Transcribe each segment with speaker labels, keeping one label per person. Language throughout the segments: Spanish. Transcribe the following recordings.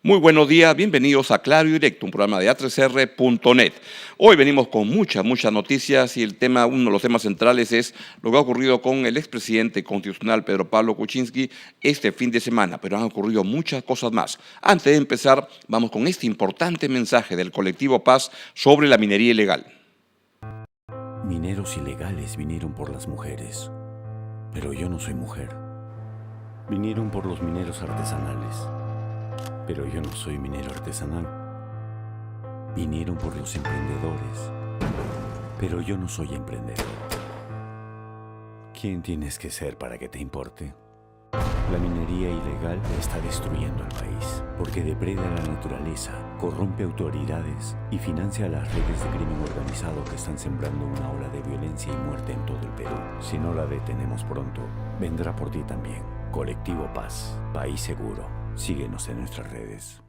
Speaker 1: Muy buenos días, bienvenidos a Claro y Directo, un programa de a3r.net. Hoy venimos con muchas noticias y uno de los temas centrales es lo que ha ocurrido con el expresidente constitucional Pedro Pablo Kuczynski este fin de semana, pero han ocurrido muchas cosas más. Antes de empezar, vamos con este importante mensaje del colectivo Paz sobre la minería ilegal.
Speaker 2: Mineros ilegales vinieron por las mujeres, pero yo no soy mujer. Vinieron por los mineros artesanales, pero yo no soy minero artesanal. Vinieron por los emprendedores, pero yo no soy emprendedor. ¿Quién tienes que ser para que te importe? La minería ilegal está destruyendo al país porque depreda la naturaleza, corrompe autoridades y financia las redes de crimen organizado que están sembrando una ola de violencia y muerte en todo el Perú. Si no la detenemos pronto, vendrá por ti también. Colectivo Paz, País Seguro. Síguenos en nuestras redes.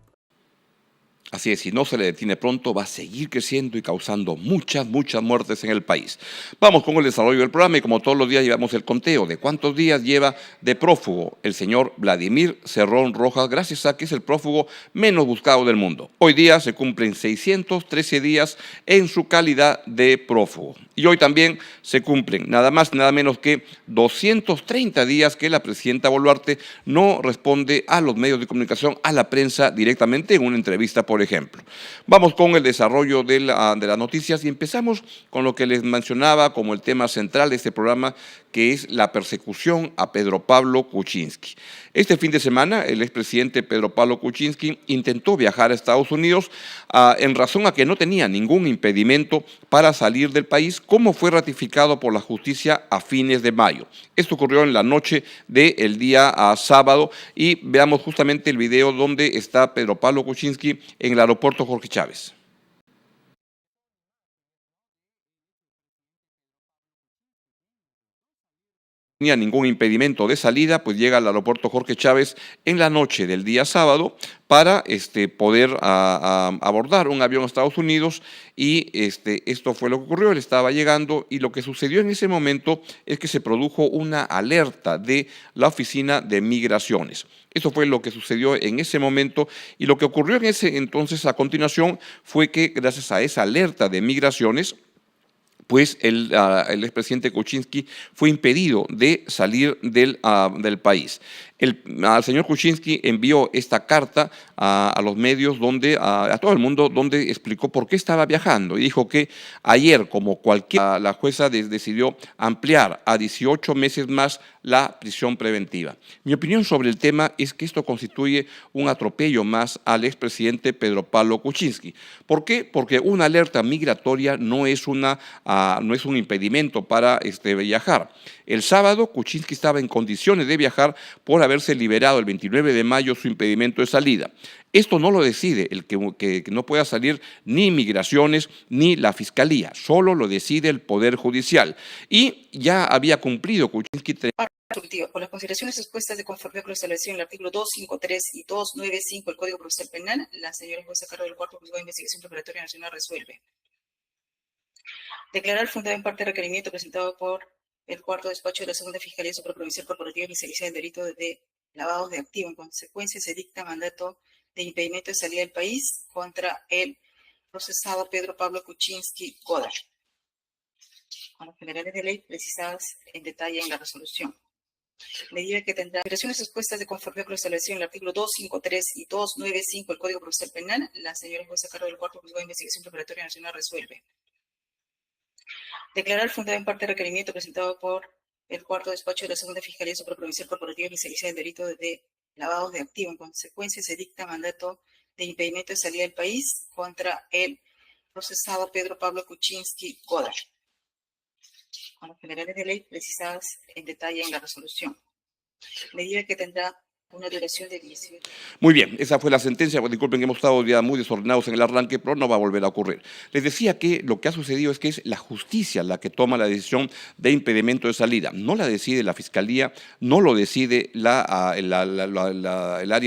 Speaker 1: Así es, si no se le detiene pronto, va a seguir creciendo y causando muchas muertes en el país. Vamos con el desarrollo del programa y como todos los días llevamos el conteo de cuántos días lleva de prófugo el señor Vladimir Cerrón Rojas, gracias a que es el prófugo menos buscado del mundo. Hoy día se cumplen 613 días en su calidad de prófugo. Y hoy también se cumplen nada más, nada menos que 230 días que la presidenta Boluarte no responde a los medios de comunicación, a la prensa directamente en una entrevista, por ejemplo. Vamos con el desarrollo de las noticias y empezamos con lo que les mencionaba como el tema central de este programa, que es la persecución a Pedro Pablo Kuczynski. Este fin de semana, el expresidente Pedro Pablo Kuczynski intentó viajar a Estados Unidos en razón a que no tenía ningún impedimento para salir del país, como fue ratificado por la justicia a fines de mayo. Esto ocurrió en la noche del día sábado y veamos justamente el video donde está Pedro Pablo Kuczynski en el aeropuerto Jorge Chávez. Tenía ningún impedimento de salida, pues llega al aeropuerto Jorge Chávez en la noche del día sábado para poder abordar un avión a Estados Unidos y esto fue lo que ocurrió. Él estaba llegando y lo que sucedió en ese momento es que se produjo una alerta de la Oficina de Migraciones. Eso fue lo que sucedió en ese momento y lo que ocurrió en ese entonces a continuación fue que gracias a esa alerta de migraciones, pues el expresidente Kuczynski fue impedido de salir del país. Al señor Kuczynski envió esta carta a los medios, a todo el mundo, donde explicó por qué estaba viajando y dijo que ayer, como la jueza decidió ampliar a 18 meses más la prisión preventiva. Mi opinión sobre el tema es que esto constituye un atropello más al expresidente Pedro Pablo Kuczynski. ¿Por qué? Porque una alerta migratoria no es un impedimento para viajar. El sábado, Kuczynski estaba en condiciones de viajar por haberse liberado el 29 de mayo su impedimento de salida. Esto no lo decide el que no pueda salir ni Migraciones ni la Fiscalía, solo lo decide el Poder Judicial. Y ya había cumplido Kuczynski.
Speaker 3: Por las consideraciones expuestas de conformidad con lo establecido en el artículo 253 y 295 del Código Procesal Penal, la señora jueza a cargo del Cuarto Juzgado de Investigación Preparatoria Nacional resuelve declarar fundado en parte el requerimiento presentado por el cuarto despacho de la Segunda Fiscalía Supraprovincial Corporativa Especializada en Delito de lavado de activo. En consecuencia, se dicta mandato de impedimento de salida del país contra el procesado Pedro Pablo Kuczynski Godard, con los generales de ley precisadas en detalle en la resolución. Medida que tendrá consideraciones expuestas de conformidad con lo establecido en el artículo 253 y 295 del Código Procesal Penal, la señora jueza a cargo del Cuarto Juzgado de Investigación Preparatoria Nacional resuelve declarar fundado en parte el requerimiento presentado por el cuarto despacho de la Segunda Fiscalía Supraprovincial Corporativa Especializada en Delito de lavado de activo. En consecuencia, se dicta mandato de impedimento de salida del país contra el procesado Pedro Pablo Kuczynski Godard, con los generales de ley precisadas en detalle en la resolución. Medida que tendrá una duración de 18.
Speaker 1: Muy bien, esa fue la sentencia. Disculpen que hemos estado ya muy desordenados en el arranque, pero no va a volver a ocurrir. Les decía que lo que ha sucedido es que es la justicia la que toma la decisión de impedimento de salida. No la decide la Fiscalía, no lo decide el área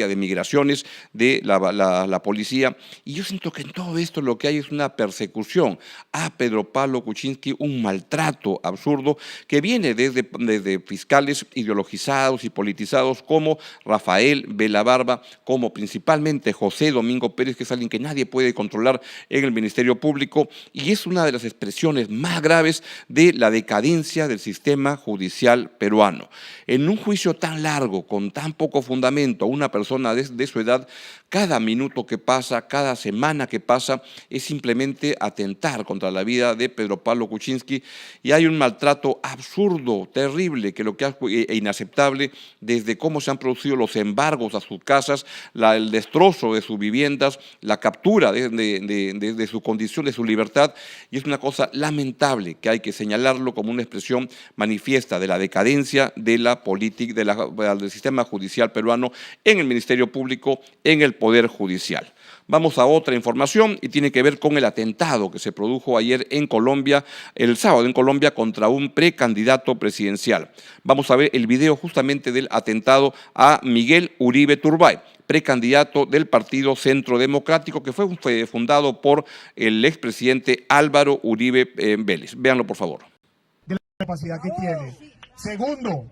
Speaker 1: de migraciones de la policía. Y yo siento que en todo esto lo que hay es una persecución a Pedro Pablo Kuczynski, un maltrato absurdo que viene desde fiscales ideologizados y politizados como Rafael Rafael Vela Barba, como principalmente José Domingo Pérez, que es alguien que nadie puede controlar en el Ministerio Público, y es una de las expresiones más graves de la decadencia del sistema judicial peruano. En un juicio tan largo, con tan poco fundamento, a una persona de su edad, cada minuto que pasa, cada semana que pasa, es simplemente atentar contra la vida de Pedro Pablo Kuczynski, y hay un maltrato absurdo, terrible, e inaceptable, desde cómo se han producido los embargos a sus casas, el destrozo de sus viviendas, la captura de su condición, de su libertad, y es una cosa lamentable que hay que señalarlo como una expresión manifiesta de la decadencia de la política, del sistema judicial peruano, en el Ministerio Público, en el Poder Judicial. Vamos a otra información y tiene que ver con el atentado que se produjo ayer en Colombia, el sábado en Colombia, contra un precandidato presidencial. Vamos a ver el video justamente del atentado a Miguel Uribe Turbay, precandidato del Partido Centro Democrático, que fue fundado por el expresidente Álvaro Uribe Vélez. Véanlo, por favor.
Speaker 4: De la capacidad que tiene. Segundo,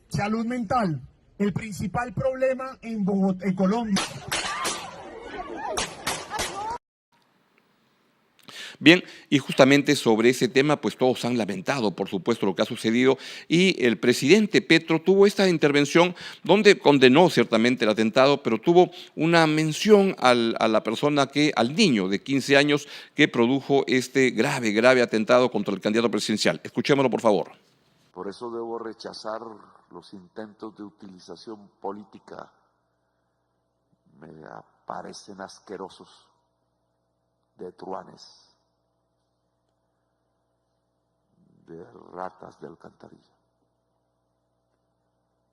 Speaker 4: salud mental. El principal problema en Bogotá, en Colombia.
Speaker 1: Bien, y justamente sobre ese tema, pues todos han lamentado, por supuesto, lo que ha sucedido, y el presidente Petro tuvo esta intervención donde condenó ciertamente el atentado, pero tuvo una mención al niño de 15 años que produjo este grave atentado contra el candidato presidencial. Escuchémoslo, por favor.
Speaker 5: Por eso debo rechazar los intentos de utilización política. Me parecen asquerosos, de truanes, de ratas de alcantarilla.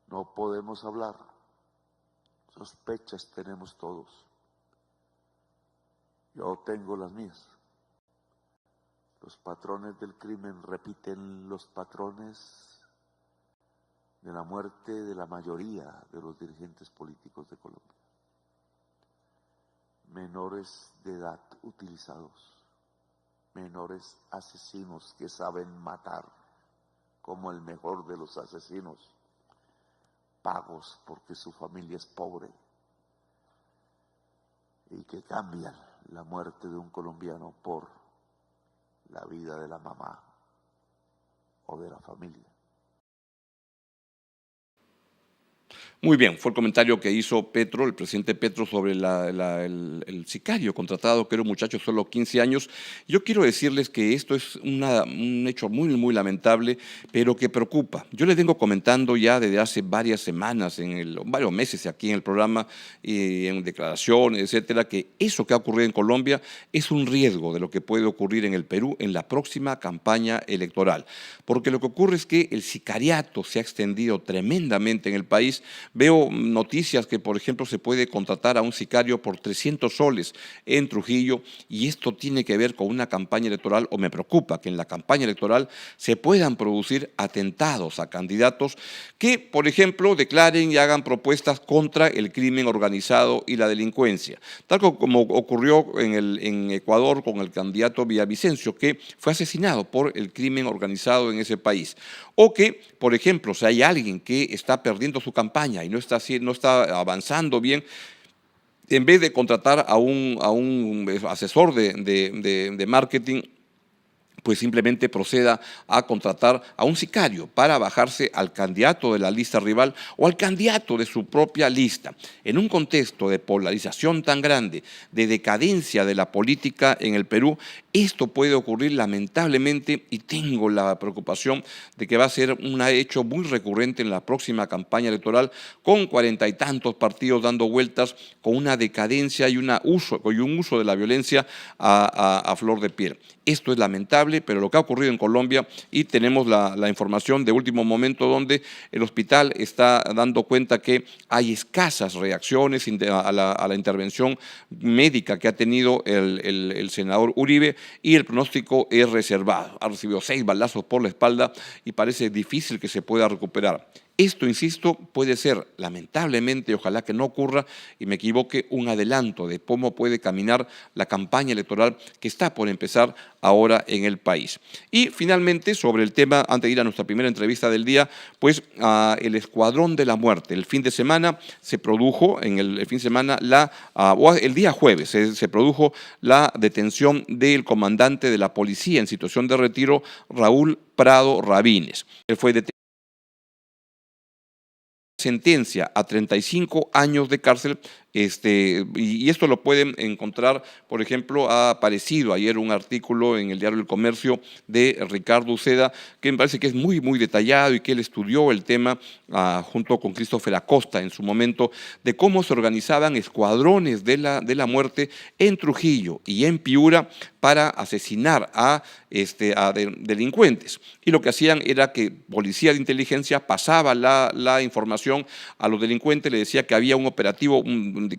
Speaker 5: No podemos hablar. Sospechas tenemos todos. Yo tengo las mías. Los patrones del crimen repiten los patrones de la muerte de la mayoría de los dirigentes políticos de Colombia. Menores de edad utilizados, menores asesinos que saben matar como el mejor de los asesinos, pagos porque su familia es pobre y que cambian la muerte de un colombiano por la vida de la mamá o de la familia.
Speaker 1: Muy bien, fue el comentario que hizo Petro, el presidente Petro, sobre el sicario contratado, que era un muchacho de solo 15 años. Yo quiero decirles que esto es un hecho muy lamentable, pero que preocupa. Yo les vengo comentando ya desde hace varias semanas, varios meses aquí en el programa, en declaraciones, etcétera, que eso que ha ocurrido en Colombia es un riesgo de lo que puede ocurrir en el Perú en la próxima campaña electoral. Porque lo que ocurre es que el sicariato se ha extendido tremendamente en el país. Veo noticias que, por ejemplo, se puede contratar a un sicario por 300 soles en Trujillo, y esto tiene que ver con una campaña electoral, o me preocupa que en la campaña electoral se puedan producir atentados a candidatos que, por ejemplo, declaren y hagan propuestas contra el crimen organizado y la delincuencia, tal como ocurrió en Ecuador con el candidato Villavicencio, que fue asesinado por el crimen organizado en ese país. O que, por ejemplo, si hay alguien que está perdiendo su campaña y no está avanzando bien, en vez de contratar a un asesor de marketing, pues simplemente proceda a contratar a un sicario para bajarse al candidato de la lista rival o al candidato de su propia lista. En un contexto de polarización tan grande, de decadencia de la política en el Perú, esto puede ocurrir lamentablemente, y tengo la preocupación de que va a ser un hecho muy recurrente en la próxima campaña electoral, con 40 y tantos partidos dando vueltas, con una decadencia y un uso de la violencia a flor de piel. Esto es lamentable, pero lo que ha ocurrido en Colombia, y tenemos la información de último momento donde el hospital está dando cuenta que hay escasas reacciones a la intervención médica que ha tenido el senador Uribe, y el pronóstico es reservado. Ha recibido 6 balazos por la espalda y parece difícil que se pueda recuperar. Esto, insisto, puede ser, lamentablemente, ojalá que no ocurra y me equivoque, un adelanto de cómo puede caminar la campaña electoral que está por empezar ahora en el país. Y finalmente, sobre el tema, antes de ir a nuestra primera entrevista del día, pues el Escuadrón de la Muerte. El fin de semana se produjo, en el fin de semana, el día jueves, se produjo la detención del comandante de la policía en situación de retiro, Raúl Prado Rabines. Él fue detenido. Sentencia a 35 años de cárcel, y esto lo pueden encontrar, por ejemplo, ha aparecido ayer un artículo en el diario El Comercio de Ricardo Uceda, que me parece que es muy, muy detallado y que él estudió el tema junto con Christopher Acosta en su momento, de cómo se organizaban escuadrones de la muerte en Trujillo y en Piura para asesinar a delincuentes. Y lo que hacían era que policía de inteligencia pasaba la información a los delincuentes, le decía que había un operativo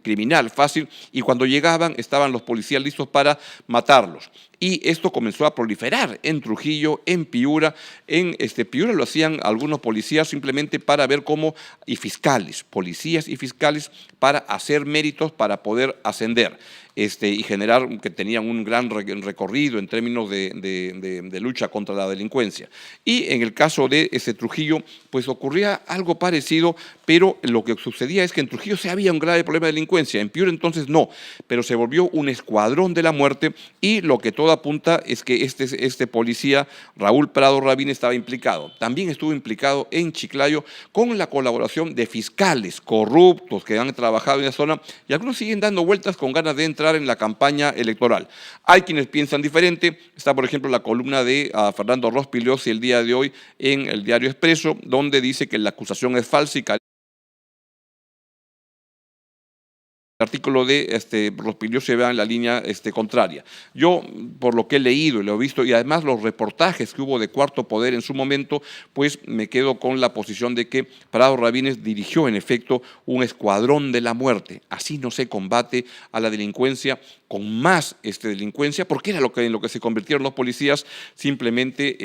Speaker 1: criminal fácil y cuando llegaban estaban los policías listos para matarlos. Y esto comenzó a proliferar en Trujillo, en Piura. En Piura lo hacían algunos policías simplemente para ver cómo, y fiscales, policías y fiscales, para hacer méritos para poder ascender. Y generar, que tenían un gran recorrido en términos de lucha contra la delincuencia. Y en el caso de Trujillo, pues ocurría algo parecido, pero lo que sucedía es que en Trujillo sí había un grave problema de delincuencia, en Piura entonces no, pero se volvió un escuadrón de la muerte y lo que todo apunta es que este policía, Raúl Prado Rabines, estaba implicado. También estuvo implicado en Chiclayo con la colaboración de fiscales corruptos que han trabajado en la zona y algunos siguen dando vueltas con ganas de entrar en la campaña electoral. Hay quienes piensan diferente. Está, por ejemplo, la columna de Fernando Rospigliosi el día de hoy en el diario Expreso, donde dice que la acusación es falsa y el artículo de Rospigliosi se va en la línea contraria. Yo, por lo que he leído y lo he visto, y además los reportajes que hubo de Cuarto Poder en su momento, pues me quedo con la posición de que Prado Rabines dirigió en efecto un escuadrón de la muerte. Así no se combate a la delincuencia con más delincuencia, porque era en lo que se convirtieron los policías, simplemente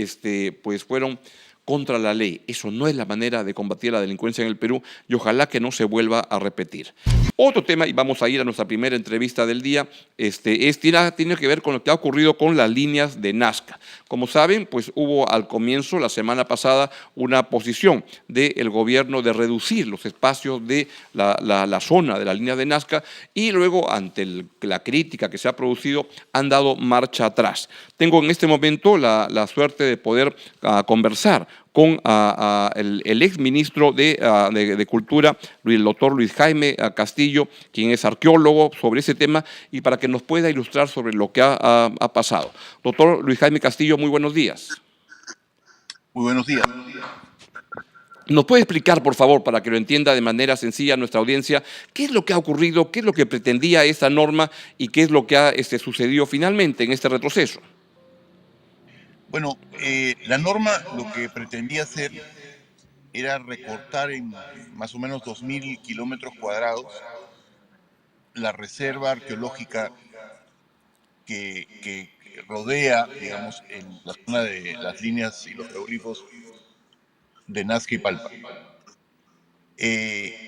Speaker 1: pues fueron contra la ley. Eso no es la manera de combatir la delincuencia en el Perú y ojalá que no se vuelva a repetir. Otro tema, y vamos a ir a nuestra primera entrevista del día, tiene que ver con lo que ha ocurrido con las líneas de Nazca. Como saben, pues hubo al comienzo, la semana pasada, una posición del gobierno de reducir los espacios de la zona de la línea de Nazca y luego, ante la crítica que se ha producido, han dado marcha atrás. Tengo en este momento la suerte de poder conversar con el exministro de Cultura, el doctor Luis Jaime Castillo, quien es arqueólogo, sobre ese tema y para que nos pueda ilustrar sobre lo que ha pasado. Doctor Luis Jaime Castillo, muy buenos días.
Speaker 6: Muy buenos días.
Speaker 1: ¿Nos puede explicar, por favor, para que lo entienda de manera sencilla nuestra audiencia, qué es lo que ha ocurrido, qué es lo que pretendía esta norma y qué es lo que ha sucedido finalmente en este retroceso?
Speaker 6: Bueno, la norma lo que pretendía hacer era recortar en más o menos 2.000 kilómetros cuadrados la reserva arqueológica que rodea, digamos, en la zona de las líneas y los geoglifos de Nazca y Palpa.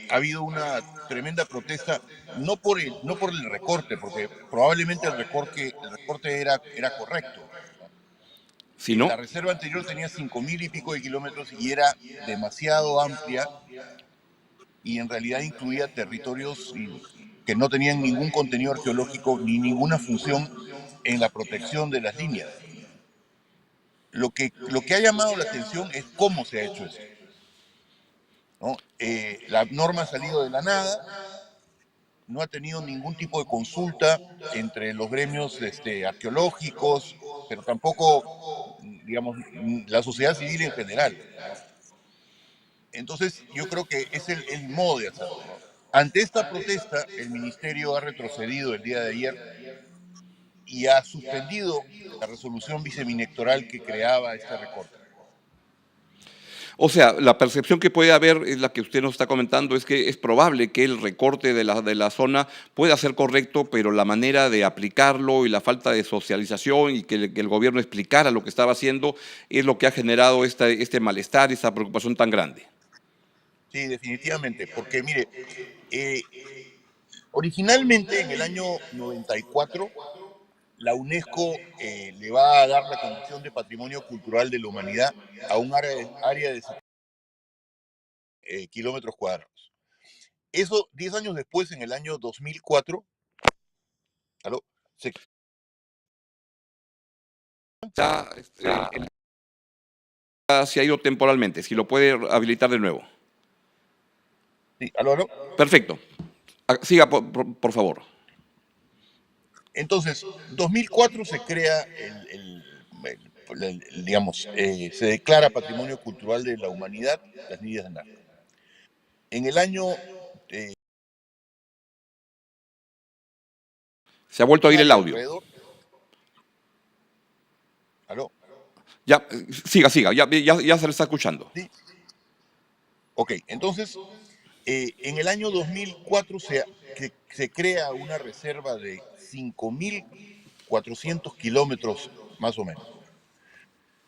Speaker 6: Ha habido una tremenda protesta, no por el recorte, porque probablemente el recorte era correcto.
Speaker 1: ¿Sí, no?
Speaker 6: La reserva anterior tenía 5.000 y pico de kilómetros y era demasiado amplia y en realidad incluía territorios que no tenían ningún contenido arqueológico ni ninguna función en la protección de las líneas. Lo que ha llamado la atención es cómo se ha hecho eso, ¿no? La norma ha salido de la nada, no ha tenido ningún tipo de consulta entre los gremios arqueológicos, pero tampoco, digamos, la sociedad civil en general, ¿no? Entonces, yo creo que es el modo de hacerlo, ¿no? Ante esta protesta, el ministerio ha retrocedido el día de ayer y ha suspendido la resolución viceministerial que creaba este recorte.
Speaker 1: O sea, la percepción que puede haber es la que usted nos está comentando, es que es probable que el recorte de la zona pueda ser correcto, pero la manera de aplicarlo y la falta de socialización y que el gobierno explicara lo que estaba haciendo es lo que ha generado este malestar, esta preocupación tan grande.
Speaker 6: Sí, definitivamente, porque mire, eh, originalmente en el año 94 la UNESCO le va a dar la condición de Patrimonio Cultural de la Humanidad a un área de kilómetros cuadrados. Eso, 10 años después, en el año 2004, ¿aló?
Speaker 1: Ya, se ha ido temporalmente, si lo puede habilitar de nuevo.
Speaker 6: Sí, ¿aló?
Speaker 1: Perfecto. Siga, por favor.
Speaker 6: Entonces, 2004 se crea digamos, se declara Patrimonio Cultural de la Humanidad las niñas de Nazca. En el año
Speaker 1: Se ha vuelto a oír el
Speaker 6: y
Speaker 1: audio.
Speaker 6: alrededor, ¿aló?
Speaker 1: Ya, siga, ya se le está escuchando.
Speaker 6: Sí. Ok, entonces, en el año 2004 se crea una reserva de 5.400 kilómetros más o menos.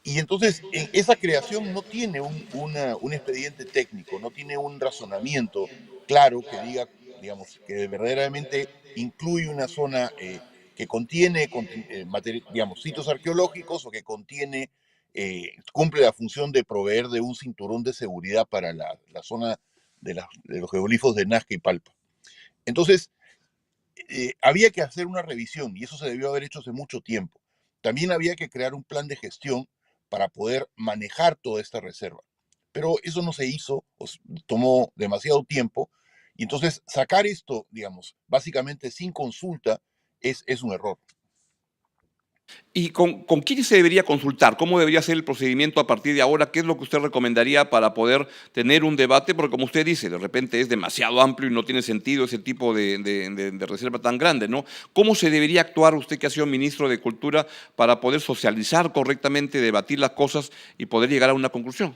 Speaker 6: Y entonces esa creación no tiene un expediente técnico, no tiene un razonamiento claro que diga, digamos, que verdaderamente incluye una zona que contiene, digamos, sitios arqueológicos o que contiene, cumple la función de proveer de un cinturón de seguridad para la zona de los geoglifos de Nazca y Palpa. Entonces, había que hacer una revisión y eso se debió haber hecho hace mucho tiempo. También había que crear un plan de gestión para poder manejar toda esta reserva. Pero eso no se hizo, tomó demasiado tiempo y entonces sacar esto, digamos, básicamente sin consulta es un error.
Speaker 1: ¿Y con quién se debería consultar? ¿Cómo debería ser el procedimiento a partir de ahora? ¿Qué es lo que usted recomendaría para poder tener un debate? Porque como usted dice, de repente es demasiado amplio y no tiene sentido ese tipo de reserva tan grande, ¿no? ¿Cómo se debería actuar usted que ha sido ministro de Cultura para poder socializar correctamente, debatir las cosas y poder llegar a una conclusión?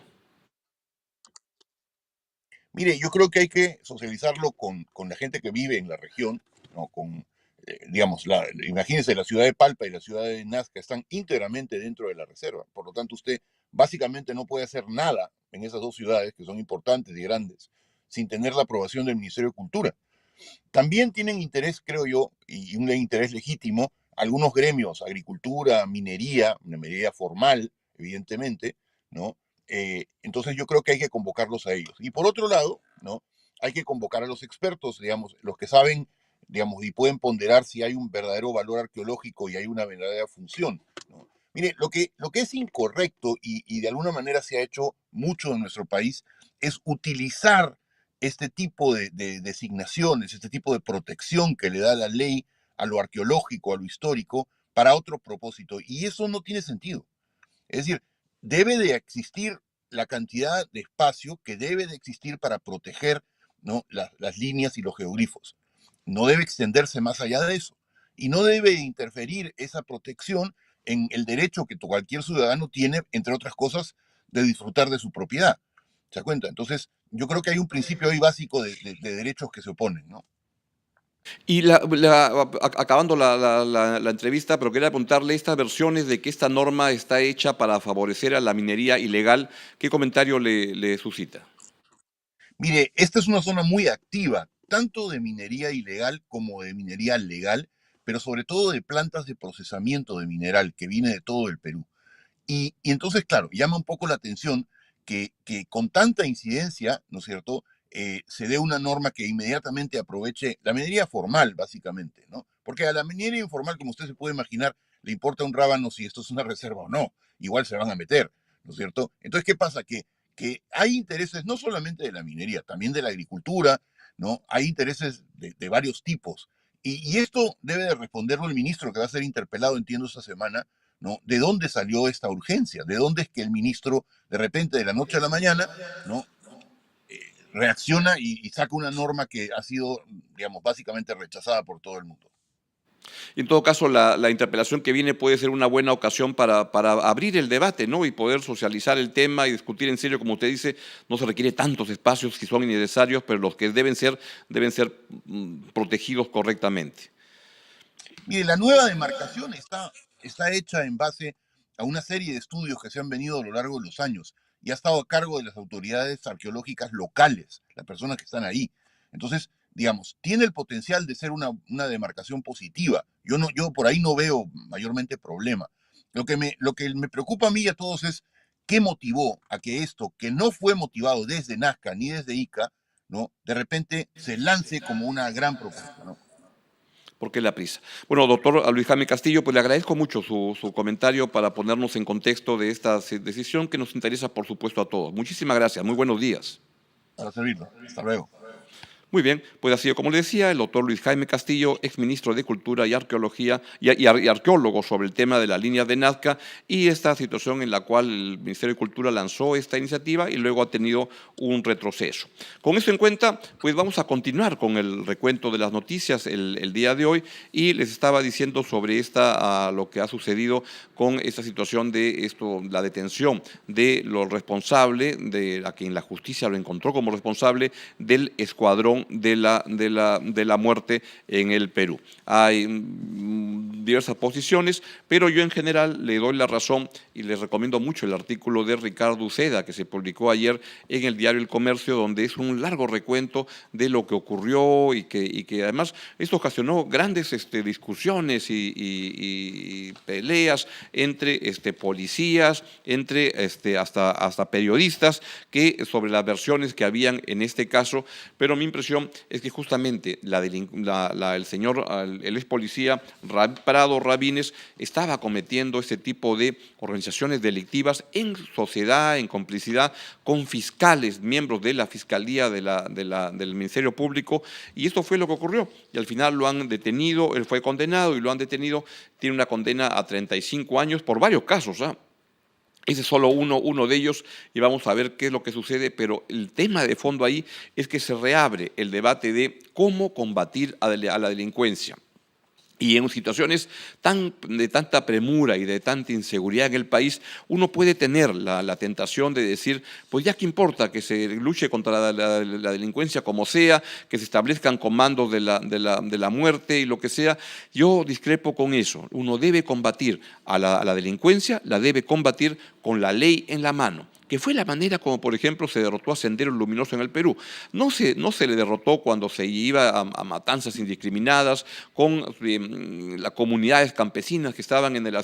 Speaker 6: Mire, yo creo que hay que socializarlo con la gente que vive en la región, ¿no? Digamos, imagínense, la ciudad de Palpa y la ciudad de Nazca están íntegramente dentro de la reserva. Por lo tanto, usted básicamente no puede hacer nada en esas dos ciudades, que son importantes y grandes, sin tener la aprobación del Ministerio de Cultura. También tienen interés, creo yo, y un interés legítimo, algunos gremios, agricultura, minería, una minería formal, evidentemente, ¿no? Entonces yo creo que hay que convocarlos a ellos. Y por otro lado, ¿no? Hay que convocar a los expertos, digamos, los que saben, digamos, y pueden ponderar si hay un verdadero valor arqueológico y hay una verdadera función, ¿no? Mire, lo que es incorrecto y de alguna manera se ha hecho mucho en nuestro país es utilizar este tipo de designaciones, este tipo de protección que le da la ley a lo arqueológico, a lo histórico, para otro propósito. Y eso no tiene sentido. Es decir, debe de existir la cantidad de espacio que debe de existir para proteger, ¿no? Las líneas y los geoglifos. No debe extenderse más allá de eso. Y no debe interferir esa protección en el derecho que cualquier ciudadano tiene, entre otras cosas, de disfrutar de su propiedad. ¿Se da cuenta? Entonces, yo creo que hay un principio ahí básico de derechos que se oponen, ¿no?
Speaker 1: Y acabando la entrevista, pero quería preguntarle estas versiones de que esta norma está hecha para favorecer a la minería ilegal. ¿Qué comentario le suscita?
Speaker 6: Mire, esta es una zona muy activa, tanto de minería ilegal como de minería legal, pero sobre todo de plantas de procesamiento de mineral que viene de todo el Perú. Y entonces, claro, llama un poco la atención que con tanta incidencia, ¿no es cierto?, se dé una norma que inmediatamente aproveche la minería formal, básicamente, ¿no? Porque a la minería informal, como usted se puede imaginar, le importa un rábano si esto es una reserva o no. Igual se van a meter, ¿no es cierto? Entonces, ¿qué pasa? Que hay intereses no solamente de la minería, también de la agricultura, ¿no? Hay intereses de varios tipos. Y esto debe de responderlo el ministro que va a ser interpelado, entiendo, esta semana, ¿no? ¿De dónde salió esta urgencia? ¿De dónde es que el ministro, de repente, de la noche a la mañana, ¿no? Reacciona y saca una norma que ha sido, digamos, básicamente rechazada por todo el mundo?
Speaker 1: Y en todo caso, la interpelación que viene puede ser una buena ocasión para abrir el debate, ¿no? Y poder socializar el tema y discutir en serio, como usted dice, no se requiere tantos espacios que son innecesarios, pero los que deben ser protegidos correctamente.
Speaker 6: Mire, la nueva demarcación está hecha en base a una serie de estudios que se han venido a lo largo de los años. y ha estado a cargo de las autoridades arqueológicas locales, las personas que están ahí. Entonces, digamos, tiene el potencial de ser una demarcación positiva. Yo por ahí no veo mayormente problema. Lo que me preocupa a mí y a todos es qué motivó a que esto, que no fue motivado desde Nazca ni desde Ica, ¿no?, de repente se lance como una gran propuesta, ¿no?
Speaker 1: ¿Por qué la prisa? Bueno, doctor Luis Jaime Castillo, pues le agradezco mucho su comentario para ponernos en contexto de esta decisión que nos interesa, por supuesto, a todos. Muchísimas gracias, muy buenos días.
Speaker 6: Para servirlo. Hasta luego.
Speaker 1: Muy bien, pues ha sido, como le decía, el doctor Luis Jaime Castillo, exministro de Cultura y Arqueología y arqueólogo sobre el tema de la línea de Nazca y esta situación en la cual el Ministerio de Cultura lanzó esta iniciativa y luego ha tenido un retroceso. Con eso en cuenta, pues vamos a continuar con el recuento de las noticias el día de hoy y les estaba diciendo sobre lo que ha sucedido con esta situación de la detención de los responsables, de a quien la justicia lo encontró como responsable del escuadrón de la muerte en el Perú. Hay diversas posiciones, pero yo en general le doy la razón y les recomiendo mucho el artículo de Ricardo Uceda que se publicó ayer en el diario El Comercio, donde es un largo recuento de lo que ocurrió y que además esto ocasionó grandes discusiones y peleas entre policías, entre hasta periodistas sobre las versiones que habían en este caso, pero mi impresión es que justamente el ex policía Prado Rabines estaba cometiendo este tipo de organizaciones delictivas en sociedad, en complicidad con fiscales, miembros de la Fiscalía del Ministerio Público, y esto fue lo que ocurrió. Y al final lo han detenido, él fue condenado y lo han detenido, tiene una condena a 35 años por varios casos, ¿ah? Ese es solo uno de ellos y vamos a ver qué es lo que sucede, pero el tema de fondo ahí es que se reabre el debate de cómo combatir a la delincuencia. Y en situaciones de tanta premura y de tanta inseguridad en el país, uno puede tener la tentación de decir, pues ya qué importa que se luche contra la delincuencia como sea, que se establezcan comandos de la muerte y lo que sea. Yo discrepo con eso. Uno debe combatir a la delincuencia, la debe combatir con la ley en la mano, que fue la manera como, por ejemplo, se derrotó a Sendero Luminoso en el Perú. No se le derrotó cuando se iba a matanzas indiscriminadas con las comunidades campesinas que estaban ante el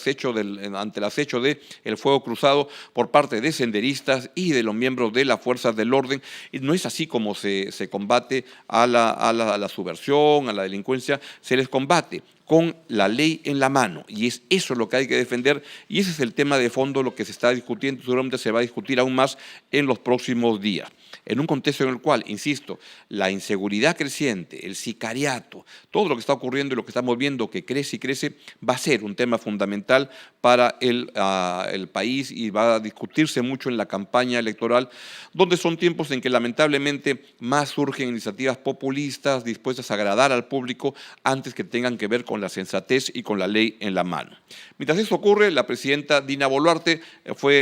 Speaker 1: acecho del fuego cruzado por parte de senderistas y de los miembros de las fuerzas del orden. Y no es así como se combate a la subversión, a la delincuencia, se les combate con la ley en la mano, y es eso lo que hay que defender, y ese es el tema de fondo, lo que se está discutiendo, seguramente se va a discutir aún más en los próximos días. En un contexto en el cual, insisto, la inseguridad creciente, el sicariato, todo lo que está ocurriendo y lo que estamos viendo que crece y crece, va a ser un tema fundamental para el país y va a discutirse mucho en la campaña electoral, donde son tiempos en que lamentablemente más surgen iniciativas populistas dispuestas a agradar al público antes que tengan que ver con la sensatez y con la ley en la mano. Mientras eso ocurre, la presidenta Dina Boluarte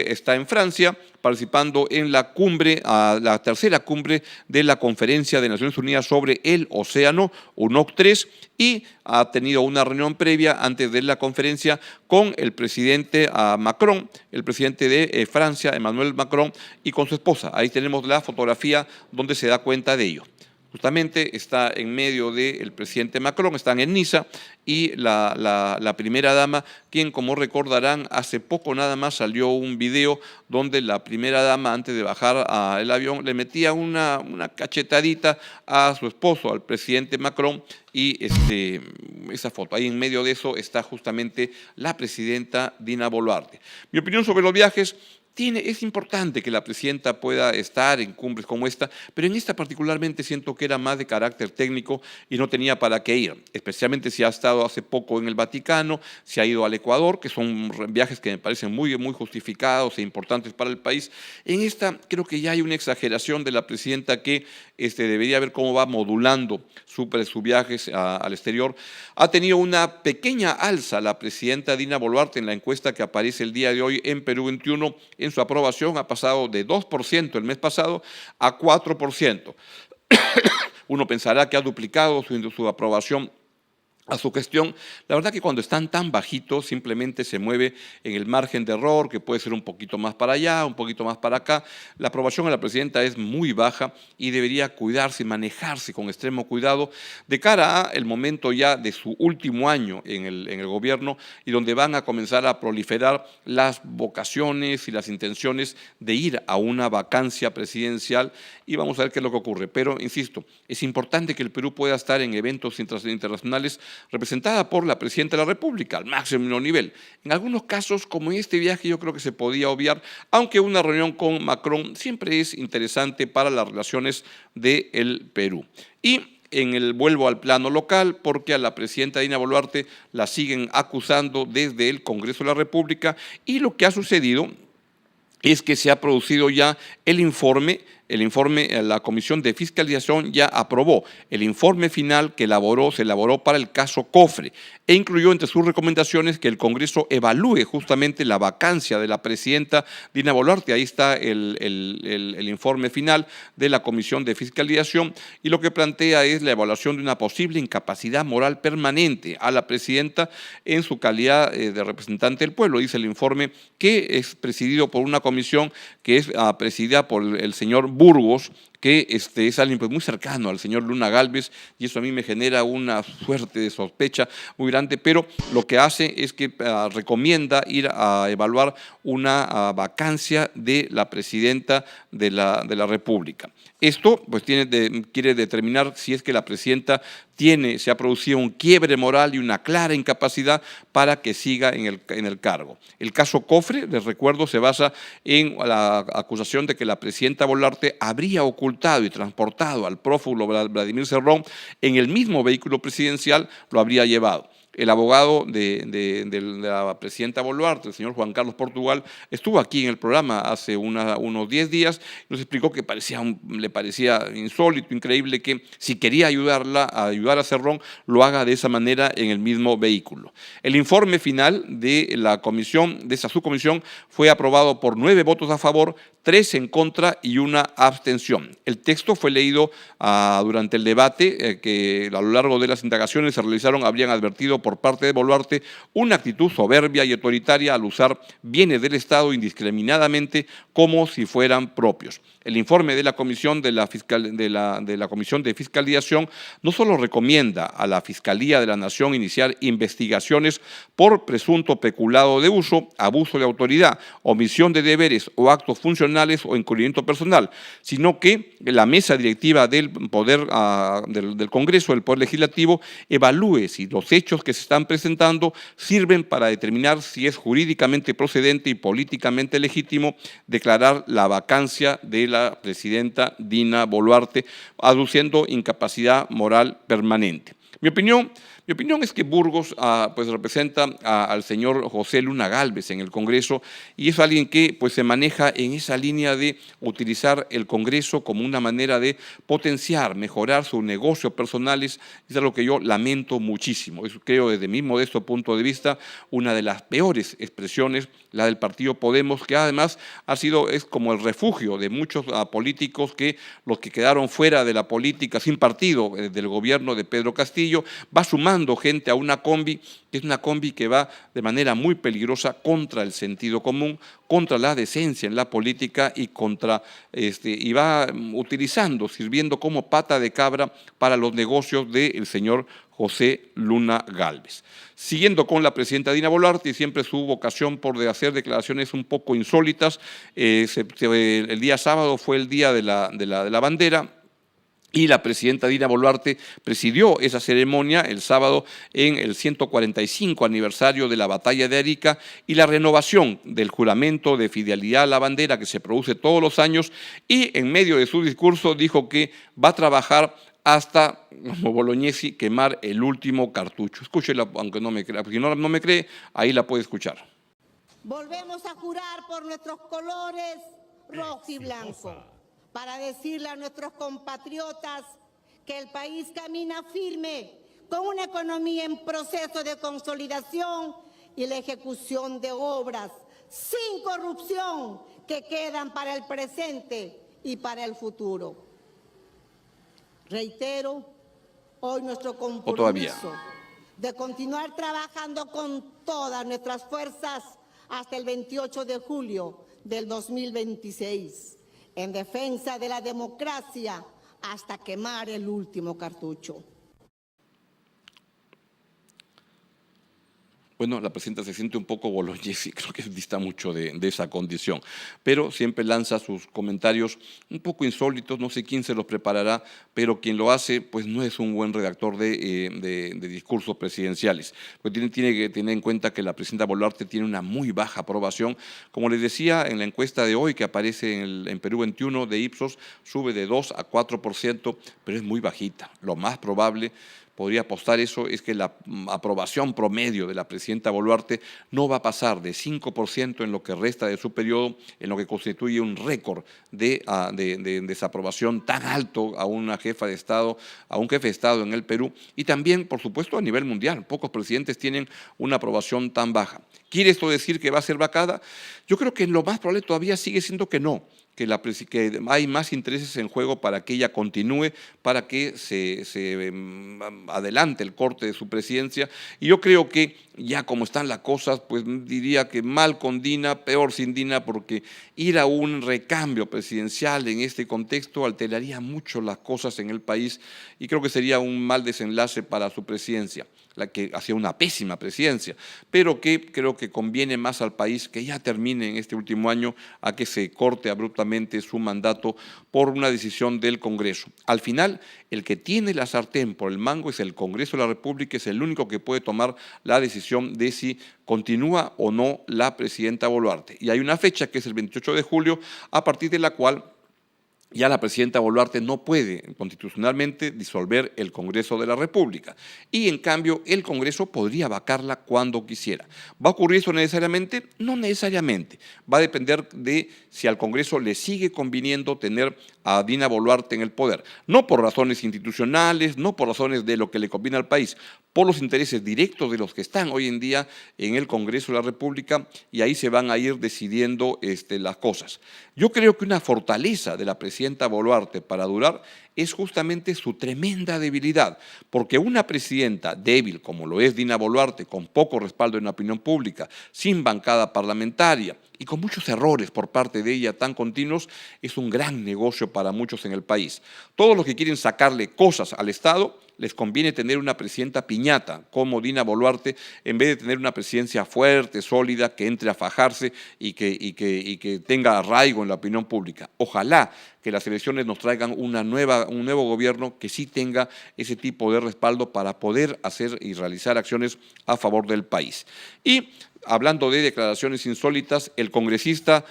Speaker 1: está en Francia participando en la tercera cumbre de la Conferencia de Naciones Unidas sobre el Océano, UNOC 3, y ha tenido una reunión previa antes de la conferencia con el presidente Macron, el presidente de Francia, Emmanuel Macron, y con su esposa. Ahí tenemos la fotografía donde se da cuenta de ello. Justamente está en medio del presidente Macron, están en Niza, y la primera dama, quien, como recordarán, hace poco nada más salió un video donde la primera dama, antes de bajar al avión, le metía una cachetadita a su esposo, al presidente Macron, y esa foto. Ahí en medio de eso está justamente la presidenta Dina Boluarte. Mi opinión sobre los viajes: es importante que la presidenta pueda estar en cumbres como esta, pero en esta particularmente siento que era más de carácter técnico y no tenía para qué ir, especialmente si ha estado hace poco en el Vaticano, si ha ido al Ecuador, que son viajes que me parecen muy, muy justificados e importantes para el país. En esta creo que ya hay una exageración de la presidenta que debería ver cómo va modulando sus viajes al exterior. Ha tenido una pequeña alza la presidenta Dina Boluarte en la encuesta que aparece el día de hoy en Perú 21, en su aprobación ha pasado de 2% el mes pasado a 4%. Uno pensará que ha duplicado su aprobación a su gestión. La verdad que cuando están tan bajitos simplemente se mueve en el margen de error, que puede ser un poquito más para allá, un poquito más para acá. La aprobación de la presidenta es muy baja y debería cuidarse y manejarse con extremo cuidado de cara al momento ya de su último año en el gobierno, y donde van a comenzar a proliferar las vocaciones y las intenciones de ir a una vacancia presidencial, y vamos a ver qué es lo que ocurre. Pero, insisto, es importante que el Perú pueda estar en eventos internacionales representada por la Presidenta de la República, al máximo nivel. En algunos casos, como en este viaje, yo creo que se podía obviar, aunque una reunión con Macron siempre es interesante para las relaciones del Perú. Y vuelvo al plano local, porque a la presidenta Dina Boluarte la siguen acusando desde el Congreso de la República, y lo que ha sucedido es que se ha producido ya el informe, la Comisión de Fiscalización ya aprobó el informe final que se elaboró para el caso Cofre, e incluyó entre sus recomendaciones que el Congreso evalúe justamente la vacancia de la presidenta Dina Boluarte. Ahí está el informe final de la Comisión de Fiscalización, y lo que plantea es la evaluación de una posible incapacidad moral permanente a la presidenta en su calidad de representante del pueblo. Dice el informe que es presidido por una comisión que es presidida por el señor Burgos, que es alguien pues muy cercano al señor Luna Gálvez, y eso a mí me genera una suerte de sospecha muy grande, pero lo que hace es que recomienda ir a evaluar una vacancia de la presidenta de la República. Esto pues quiere determinar si es que la presidenta se ha producido un quiebre moral y una clara incapacidad para que siga en el cargo. El caso Cofre, les recuerdo, se basa en la acusación de que la presidenta Boluarte habría ocultado y transportado al prófugo Vladimir Cerrón en el mismo vehículo presidencial, lo habría llevado. El abogado de la presidenta Boluarte, el señor Juan Carlos Portugal, estuvo aquí en el programa hace unos 10 días, y nos explicó que le parecía insólito, increíble, que si quería ayudar a Cerrón, lo haga de esa manera en el mismo vehículo. El informe final de esa subcomisión fue aprobado por 9 votos a favor, 3 en contra y 1 abstención. El texto fue leído durante el debate que a lo largo de las indagaciones se realizaron. Habrían advertido por parte de Boluarte una actitud soberbia y autoritaria al usar bienes del Estado indiscriminadamente como si fueran propios. El informe de la Comisión de Comisión de Fiscalización no solo recomienda a la Fiscalía de la Nación iniciar investigaciones por presunto peculado de uso, abuso de autoridad, omisión de deberes o actos funcionales o encubrimiento personal, sino que la mesa directiva del Congreso, del Poder Legislativo, evalúe si los hechos que se están presentando sirven para determinar si es jurídicamente procedente y políticamente legítimo declarar la vacancia de la presidenta Dina Boluarte, aduciendo incapacidad moral permanente. Mi opinión es que Burgos pues representa al señor José Luna Gálvez en el Congreso, y es alguien que pues se maneja en esa línea de utilizar el Congreso como una manera de potenciar, mejorar sus negocios personales. Es algo que yo lamento muchísimo. Es, creo, desde mi modesto punto de vista, una de las peores expresiones, la del partido Podemos, que además es como el refugio de muchos políticos, que los que quedaron fuera de la política sin partido del gobierno de Pedro Castillo, va sumando gente a una combi, que es una combi que va de manera muy peligrosa contra el sentido común, contra la decencia en la política y va sirviendo como pata de cabra para los negocios del señor José Luna Gálvez. Siguiendo con la presidenta Dina Boluarte, y siempre su vocación por hacer declaraciones un poco insólitas, el día sábado fue el día de la bandera, y la presidenta Dina Boluarte presidió esa ceremonia el sábado en el 145 aniversario de la batalla de Arica y la renovación del juramento de fidelidad a la bandera que se produce todos los años, y en medio de su discurso dijo que va a trabajar hasta, como Bolognesi, quemar el último cartucho. Escúchela, aunque no me crea, porque si no me cree, ahí la puede escuchar.
Speaker 7: Volvemos a jurar por nuestros colores rojo y blanco, para decirle a nuestros compatriotas que el país camina firme, con una economía en proceso de consolidación y la ejecución de obras sin corrupción que quedan para el presente y para el futuro. Reitero hoy nuestro compromiso de continuar trabajando con todas nuestras fuerzas hasta el 28 de julio del 2026, en defensa de la democracia hasta quemar el último cartucho.
Speaker 1: Bueno, la presidenta se siente un poco bolognesi, creo que dista mucho de esa condición, pero siempre lanza sus comentarios un poco insólitos, no sé quién se los preparará, pero quien lo hace pues no es un buen redactor de discursos presidenciales. Pues tiene que tener en cuenta que la presidenta Boluarte tiene una muy baja aprobación. Como les decía, en la encuesta de hoy que aparece en Perú 21 de Ipsos, sube de 2 a 4%, pero es muy bajita. Lo más probable, podría apostar eso, es que la aprobación promedio de la presidenta Boluarte no va a pasar de 5% en lo que resta de su periodo, en lo que constituye un récord de desaprobación tan alto a una jefa de Estado, a un jefe de Estado en el Perú, y también, por supuesto, a nivel mundial. Pocos presidentes tienen una aprobación tan baja. ¿Quiere esto decir que va a ser vacada? Yo creo que lo más probable todavía sigue siendo que no. Que hay más intereses en juego para que ella continúe, para que se adelante el corte de su presidencia. Y yo creo que ya como están las cosas, pues diría que mal con Dina, peor sin Dina, porque ir a un recambio presidencial en este contexto alteraría mucho las cosas en el país y creo que sería un mal desenlace para su presidencia, la que hacía una pésima presidencia, pero que creo que conviene más al país que ya termine en este último año a que se corte abruptamente su mandato por una decisión del Congreso. Al final, el que tiene la sartén por el mango es el Congreso de la República, es el único que puede tomar la decisión de si continúa o no la presidenta Boluarte. Y hay una fecha que es el 28 de julio, a partir de la cual ya la presidenta Boluarte no puede constitucionalmente disolver el Congreso de la República y en cambio el Congreso podría vacarla cuando quisiera. ¿Va a ocurrir eso necesariamente? No necesariamente. Va a depender de si al Congreso le sigue conviniendo tener a Dina Boluarte en el poder. No por razones institucionales, no por razones de lo que le conviene al país, por los intereses directos de los que están hoy en día en el Congreso de la República y ahí se van a ir decidiendo las cosas. Yo creo que una fortaleza de la presidenta Boluarte para durar es justamente su tremenda debilidad, porque una presidenta débil como lo es Dina Boluarte, con poco respaldo en la opinión pública, sin bancada parlamentaria y con muchos errores por parte de ella tan continuos, es un gran negocio para muchos en el país. Todos los que quieren sacarle cosas al Estado, les conviene tener una presidenta piñata como Dina Boluarte en vez de tener una presidencia fuerte, sólida, que entre a fajarse y que tenga arraigo en la opinión pública. Ojalá que las elecciones nos traigan un nuevo gobierno que sí tenga ese tipo de respaldo para poder hacer y realizar acciones a favor del país. Y hablando de declaraciones insólitas, el congresista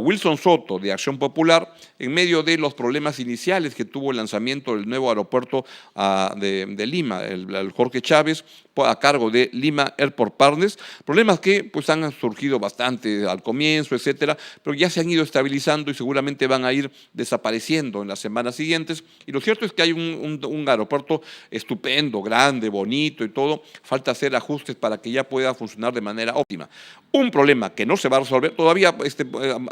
Speaker 1: Wilson Soto de Acción Popular, en medio de los problemas iniciales que tuvo el lanzamiento del nuevo aeropuerto de Lima, el Jorge Chávez, a cargo de Lima Airport Partners, problemas que pues han surgido bastante al comienzo, etcétera, pero ya se han ido estabilizando y seguramente van a ir desapareciendo en las semanas siguientes. Y lo cierto es que hay un aeropuerto estupendo, grande, bonito y todo, falta hacer ajustes para que ya pueda funcionar de manera óptima. Un problema que no se va a resolver, todavía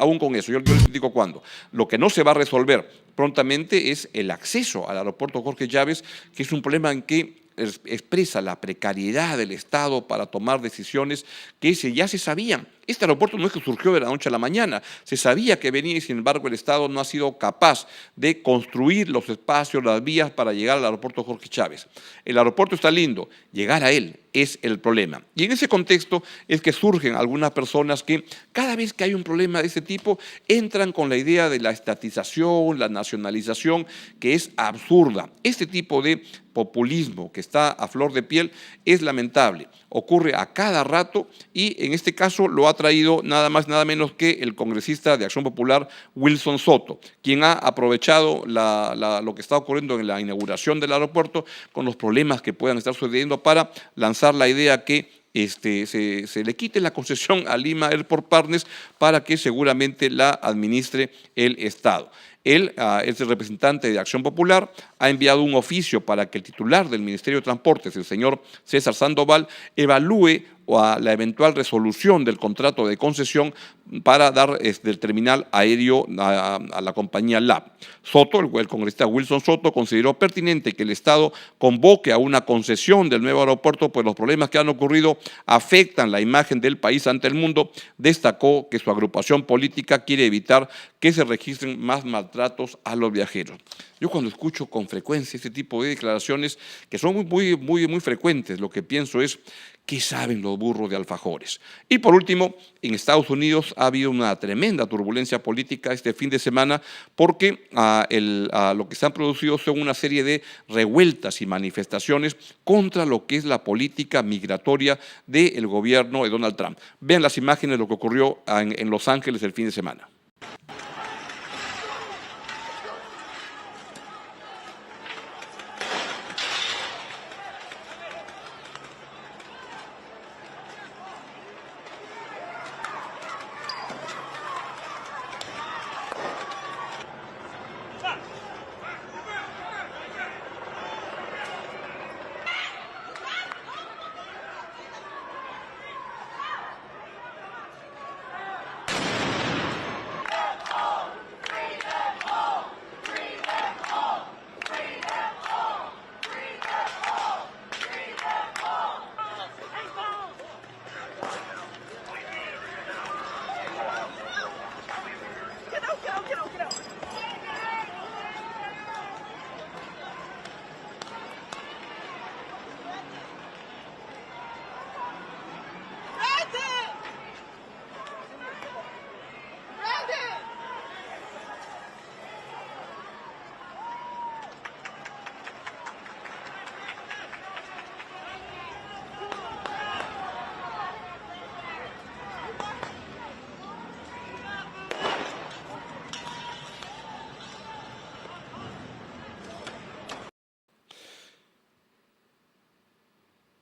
Speaker 1: aún con eso, yo les digo cuándo, lo que no se va a resolver prontamente es el acceso al aeropuerto Jorge Chávez, que es un problema en que expresa la precariedad del Estado para tomar decisiones que ya se sabían. Este aeropuerto no es que surgió de la noche a la mañana, se sabía que venía y sin embargo el Estado no ha sido capaz de construir los espacios, las vías para llegar al aeropuerto Jorge Chávez. El aeropuerto está lindo, llegar a él es el problema. Y en ese contexto es que surgen algunas personas que cada vez que hay un problema de ese tipo entran con la idea de la estatización, la nacionalización, que es absurda. Este tipo de populismo que está a flor de piel es lamentable, ocurre a cada rato y en este caso lo ha traído nada más nada menos que el congresista de Acción Popular Wilson Soto, quien ha aprovechado lo que está ocurriendo en la inauguración del aeropuerto con los problemas que puedan estar sucediendo para lanzar la idea que se le quite la concesión a Lima Airport Partners para que seguramente la administre el Estado. Él es el representante de Acción Popular, ha enviado un oficio para que el titular del Ministerio de Transportes, el señor César Sandoval, evalúe a la eventual resolución del contrato de concesión para dar el terminal aéreo a la compañía LAB. Soto, el congresista Wilson Soto, consideró pertinente que el Estado convoque a una concesión del nuevo aeropuerto, pues los problemas que han ocurrido afectan la imagen del país ante el mundo. Destacó que su agrupación política quiere evitar que se registren más maltratos a los viajeros. Yo cuando escucho con frecuencia este tipo de declaraciones, que son muy frecuentes, lo que pienso es, ¿qué saben los burros de alfajores? Y por último, en Estados Unidos ha habido una tremenda turbulencia política este fin de semana porque lo que se han producido son una serie de revueltas y manifestaciones contra lo que es la política migratoria del gobierno de Donald Trump. Vean las imágenes de lo que ocurrió en Los Ángeles el fin de semana.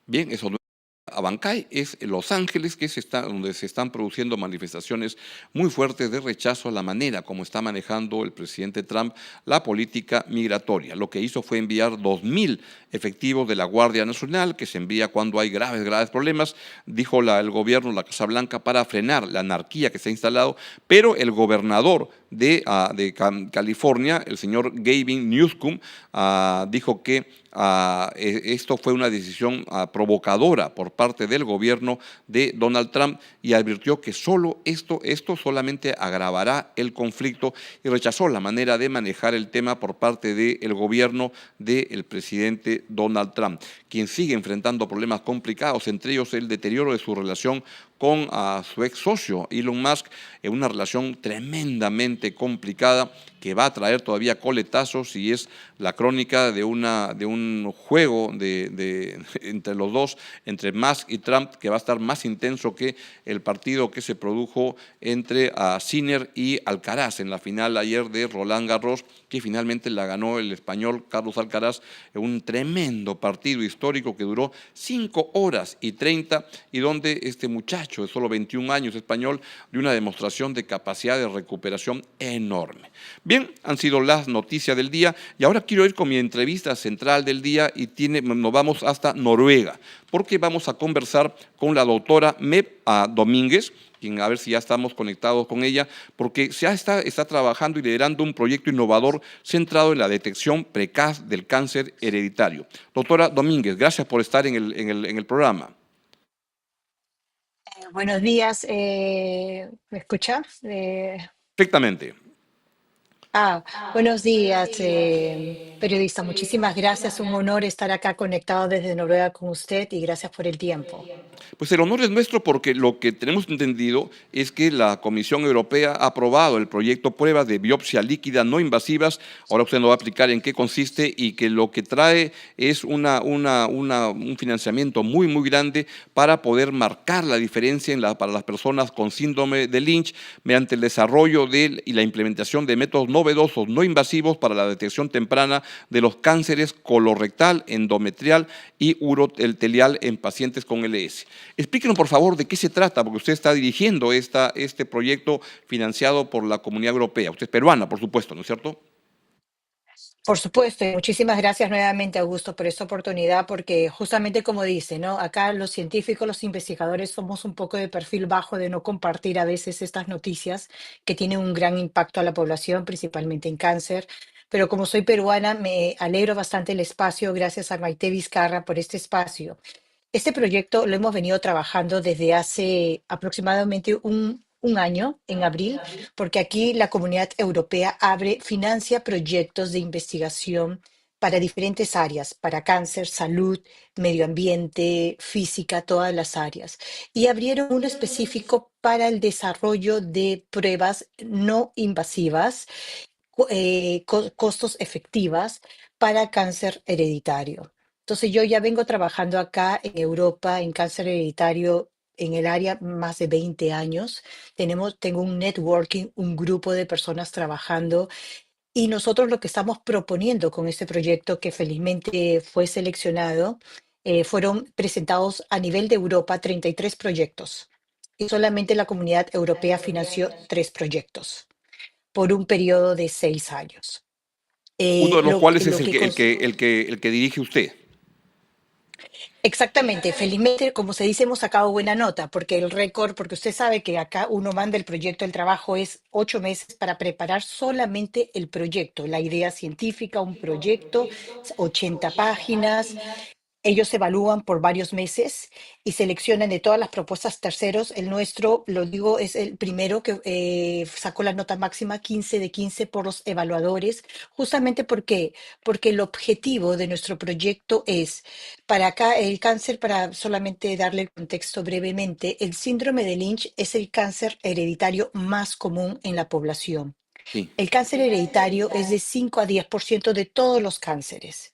Speaker 1: Bien, eso no es Abancay, es Los Ángeles, donde se están produciendo manifestaciones muy fuertes de rechazo a la manera como está manejando el presidente Trump la política migratoria. Lo que hizo fue enviar 2.000 efectivos de la Guardia Nacional, que se envía cuando hay graves problemas, dijo el gobierno, la Casa Blanca, para frenar la anarquía que se ha instalado, pero el gobernador de California, el señor Gavin Newsom, dijo que esto fue una decisión provocadora por parte del gobierno de Donald Trump y advirtió que esto solamente agravará el conflicto y rechazó la manera de manejar el tema por parte del gobierno del presidente Donald Trump, quien sigue enfrentando problemas complicados, entre ellos el deterioro de su relación con su ex socio Elon Musk, en una relación tremendamente complicada que va a traer todavía coletazos, y es la crónica de un juego entre los dos, entre Musk y Trump, que va a estar más intenso que el partido que se produjo entre Sinner y Alcaraz en la final ayer de Roland Garros, que finalmente la ganó el español Carlos Alcaraz en un tremendo partido histórico que duró 5 horas y 30, y donde este muchacho de solo 21 años español dio una demostración de capacidad de recuperación enorme. Bien, han sido las noticias del día y ahora quiero ir con mi entrevista central del día y nos vamos hasta Noruega, porque vamos a conversar con la doctora Meb Domínguez, quien a ver si ya estamos conectados con ella, porque está trabajando y liderando un proyecto innovador centrado en la detección precoz del cáncer hereditario. Doctora Domínguez, gracias por estar en el programa.
Speaker 8: Buenos días, ¿me escucha?
Speaker 1: Perfectamente.
Speaker 8: Buenos días, periodista. Muchísimas gracias. Un honor estar acá conectado desde Noruega con usted y gracias por el tiempo.
Speaker 1: Pues el honor es nuestro, porque lo que tenemos entendido es que la Comisión Europea ha aprobado el proyecto Pruebas de Biopsia Líquida No Invasivas. Ahora usted nos va a explicar en qué consiste, y que lo que trae es un financiamiento muy grande para poder marcar la diferencia para las personas con síndrome de Lynch mediante el desarrollo y la implementación de métodos novedosos no invasivos para la detección temprana de los cánceres colorectal, endometrial y urotelelial en pacientes con LS. Explíquenos, por favor, de qué se trata, porque usted está dirigiendo este proyecto financiado por la Comunidad Europea. Usted es peruana, por supuesto, ¿no es cierto?
Speaker 8: Por supuesto, y muchísimas gracias nuevamente, Augusto, por esta oportunidad, porque justamente como dice, ¿no? Acá los científicos, los investigadores somos un poco de perfil bajo de no compartir a veces estas noticias que tienen un gran impacto a la población, principalmente en cáncer. Pero como soy peruana, me alegro bastante el espacio. Gracias a Maite Vizcarra por este espacio. Este proyecto lo hemos venido trabajando desde hace aproximadamente un año, en abril, porque aquí la Comunidad Europea financia proyectos de investigación para diferentes áreas, para cáncer, salud, medio ambiente, física, todas las áreas. Y abrieron uno específico para el desarrollo de pruebas no invasivas costos efectivas para cáncer hereditario. Entonces yo ya vengo trabajando acá en Europa en cáncer hereditario en el área más de 20 años. Tengo un networking, un grupo de personas trabajando y nosotros lo que estamos proponiendo con este proyecto que felizmente fue seleccionado, fueron presentados a nivel de Europa 33 proyectos y solamente la Comunidad Europea financió 3 proyectos por un periodo de 6 años.
Speaker 1: Uno de los cuales es
Speaker 8: Lo que
Speaker 1: el que dirige usted.
Speaker 8: exactamente, felizmente, como se dice, hemos sacado buena nota, porque el récord, porque usted sabe que acá uno manda el proyecto, el trabajo es 8 meses para preparar solamente el proyecto, la idea científica, un proyecto, 80 páginas. Ellos evalúan por varios meses y seleccionan de todas las propuestas terceros. El nuestro, lo digo, es el primero que sacó la nota máxima 15 de 15 por los evaluadores, justamente porque el objetivo de nuestro proyecto es, para acá el cáncer, para solamente darle el contexto brevemente, el síndrome de Lynch es el cáncer hereditario más común en la población.
Speaker 1: Sí.
Speaker 8: El cáncer hereditario es de 5 a 10% de todos los cánceres.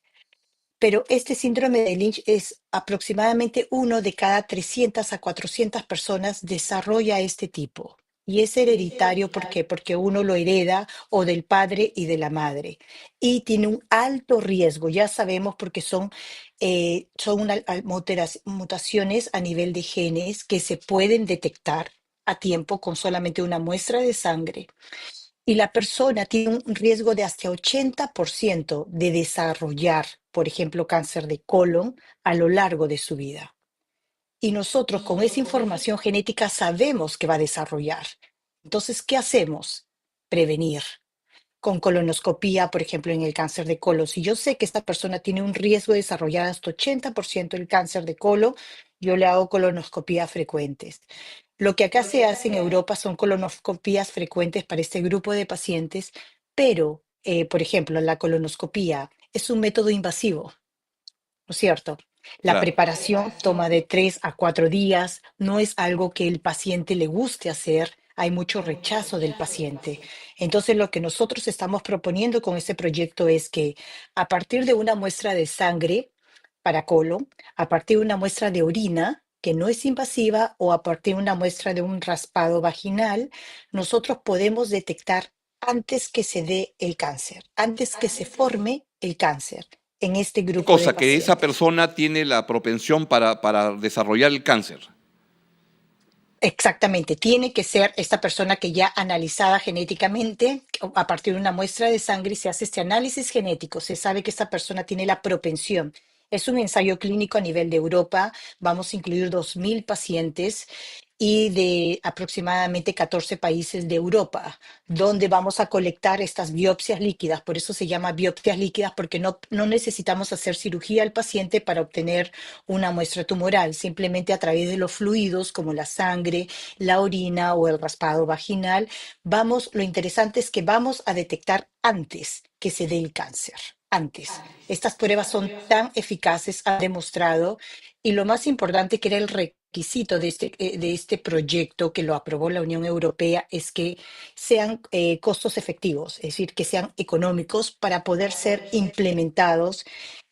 Speaker 8: Pero este síndrome de Lynch es aproximadamente uno de cada 300 a 400 personas desarrolla este tipo. Y es hereditario, ¿por qué? Porque uno lo hereda o del padre y de la madre. Y tiene un alto riesgo, ya sabemos, porque son mutaciones a nivel de genes que se pueden detectar a tiempo con solamente una muestra de sangre y la persona tiene un riesgo de hasta 80% de desarrollar, por ejemplo, cáncer de colon a lo largo de su vida. Y nosotros con esa información genética sabemos que va a desarrollar. Entonces, ¿qué hacemos? Prevenir con colonoscopía, por ejemplo, en el cáncer de colon. Si yo sé que esta persona tiene un riesgo de desarrollar hasta 80% del cáncer de colon, yo le hago colonoscopías frecuentes. Lo que acá se hace en Europa son colonoscopías frecuentes para este grupo de pacientes, pero, por ejemplo, la colonoscopía es un método invasivo. ¿No es cierto? La
Speaker 1: Claro.
Speaker 8: preparación toma de 3 a 4 días, no es algo que el paciente le guste hacer, hay mucho rechazo del paciente. Entonces, lo que nosotros estamos proponiendo con este proyecto es que a partir de una muestra de sangre para colon, a partir de una muestra de orina, que no es invasiva, o a partir de una muestra de un raspado vaginal, nosotros podemos detectar antes que se dé el cáncer, antes que se forme el cáncer en este
Speaker 1: ¿Qué
Speaker 8: grupo de
Speaker 1: cosa? Que esa
Speaker 8: pacientes.
Speaker 1: persona tiene la propensión para desarrollar el cáncer.
Speaker 8: Exactamente, tiene que ser esta persona que ya analizada genéticamente, a partir de una muestra de sangre, se hace este análisis genético, se sabe que esta persona tiene la propensión. Es un ensayo clínico a nivel de Europa, vamos a incluir 2.000 pacientes y de aproximadamente 14 países de Europa, donde vamos a colectar estas biopsias líquidas. Por eso se llama biopsias líquidas, porque no necesitamos hacer cirugía al paciente para obtener una muestra tumoral, simplemente a través de los fluidos como la sangre, la orina o el raspado vaginal, lo interesante es que vamos a detectar antes que se dé el cáncer. Antes. Estas pruebas son tan eficaces, han demostrado, y lo más importante que era el requisito de este proyecto que lo aprobó la Unión Europea es que sean costos efectivos, es decir, que sean económicos para poder ser implementados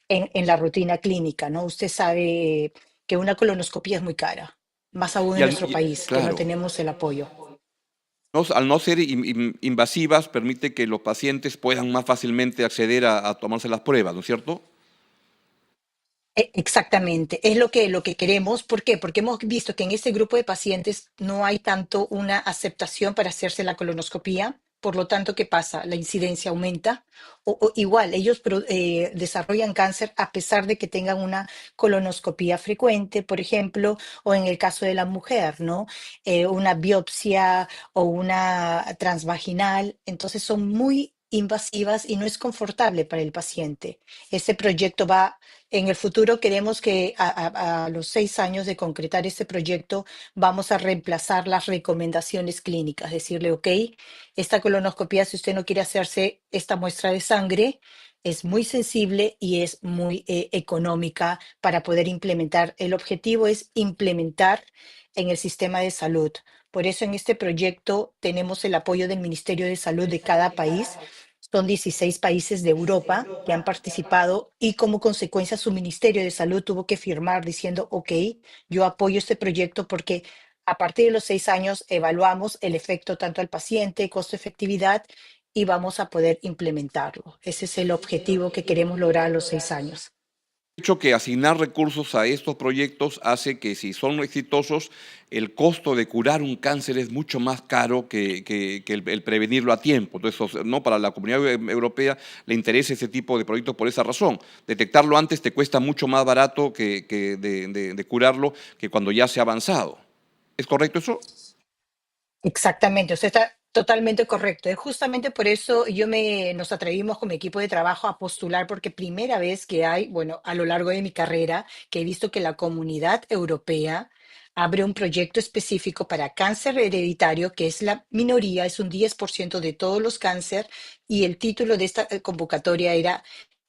Speaker 8: en la rutina clínica, ¿no? Usted sabe que una colonoscopia es muy cara, más aún en nuestro país, que no
Speaker 1: Claro,
Speaker 8: tenemos el apoyo.
Speaker 1: al no ser invasivas, permite que los pacientes puedan más fácilmente acceder a tomarse las pruebas, ¿no es cierto?
Speaker 8: Exactamente, es lo que queremos. ¿Por qué? Porque hemos visto que en este grupo de pacientes no hay tanto una aceptación para hacerse la colonoscopía, Por lo tanto, ¿qué pasa? La incidencia aumenta. O igual, ellos desarrollan cáncer a pesar de que tengan una colonoscopía frecuente, por ejemplo, o en el caso de la mujer, ¿no? Una biopsia o una transvaginal. Entonces son muy invasivas y no es confortable para el paciente. Este proyecto va, en el futuro queremos que a los 6 años de concretar este proyecto vamos a reemplazar las recomendaciones clínicas, decirle, ok, esta colonoscopia, si usted no quiere hacerse esta muestra de sangre, es muy sensible y es muy económica para poder implementar. El objetivo es implementar en el sistema de salud. Por eso en este proyecto tenemos el apoyo del Ministerio de Salud de cada país. Son 16 países de Europa que han participado y como consecuencia su Ministerio de Salud tuvo que firmar diciendo, ok, yo apoyo este proyecto porque a partir de los 6 años evaluamos el efecto tanto al paciente, costo-efectividad y vamos a poder implementarlo. Ese es el objetivo que queremos lograr a los 6 años.
Speaker 1: Hecho que asignar recursos a estos proyectos hace que si son exitosos, el costo de curar un cáncer es mucho más caro que el prevenirlo a tiempo. Entonces, no, para la comunidad europea le interesa ese tipo de proyectos por esa razón. Detectarlo antes te cuesta mucho más barato de curarlo que cuando ya se ha avanzado. ¿Es correcto eso?
Speaker 8: Exactamente, usted está totalmente correcto. Es justamente por eso nos atrevimos con mi equipo de trabajo a postular, porque primera vez que hay, bueno, a lo largo de mi carrera, que he visto que la comunidad europea abre un proyecto específico para cáncer hereditario, que es la minoría, es un 10% de todos los cáncer, y el título de esta convocatoria era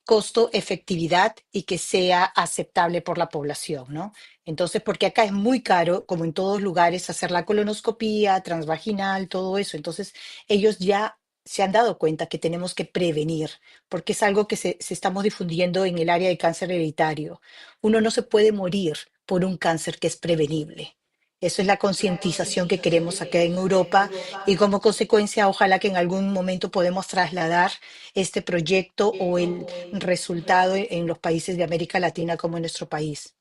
Speaker 8: costo, efectividad y que sea aceptable por la población, ¿no? Entonces, porque acá es muy caro, como en todos lugares, hacer la colonoscopía, transvaginal, todo eso. Entonces, ellos ya se han dado cuenta que tenemos que prevenir, porque es algo que se estamos difundiendo en el área de cáncer hereditario. Uno no se puede morir por un cáncer que es prevenible. Eso es la concientización que queremos acá en Europa y como consecuencia, ojalá que en algún momento podemos trasladar este proyecto o el resultado en los países de América Latina como en nuestro país.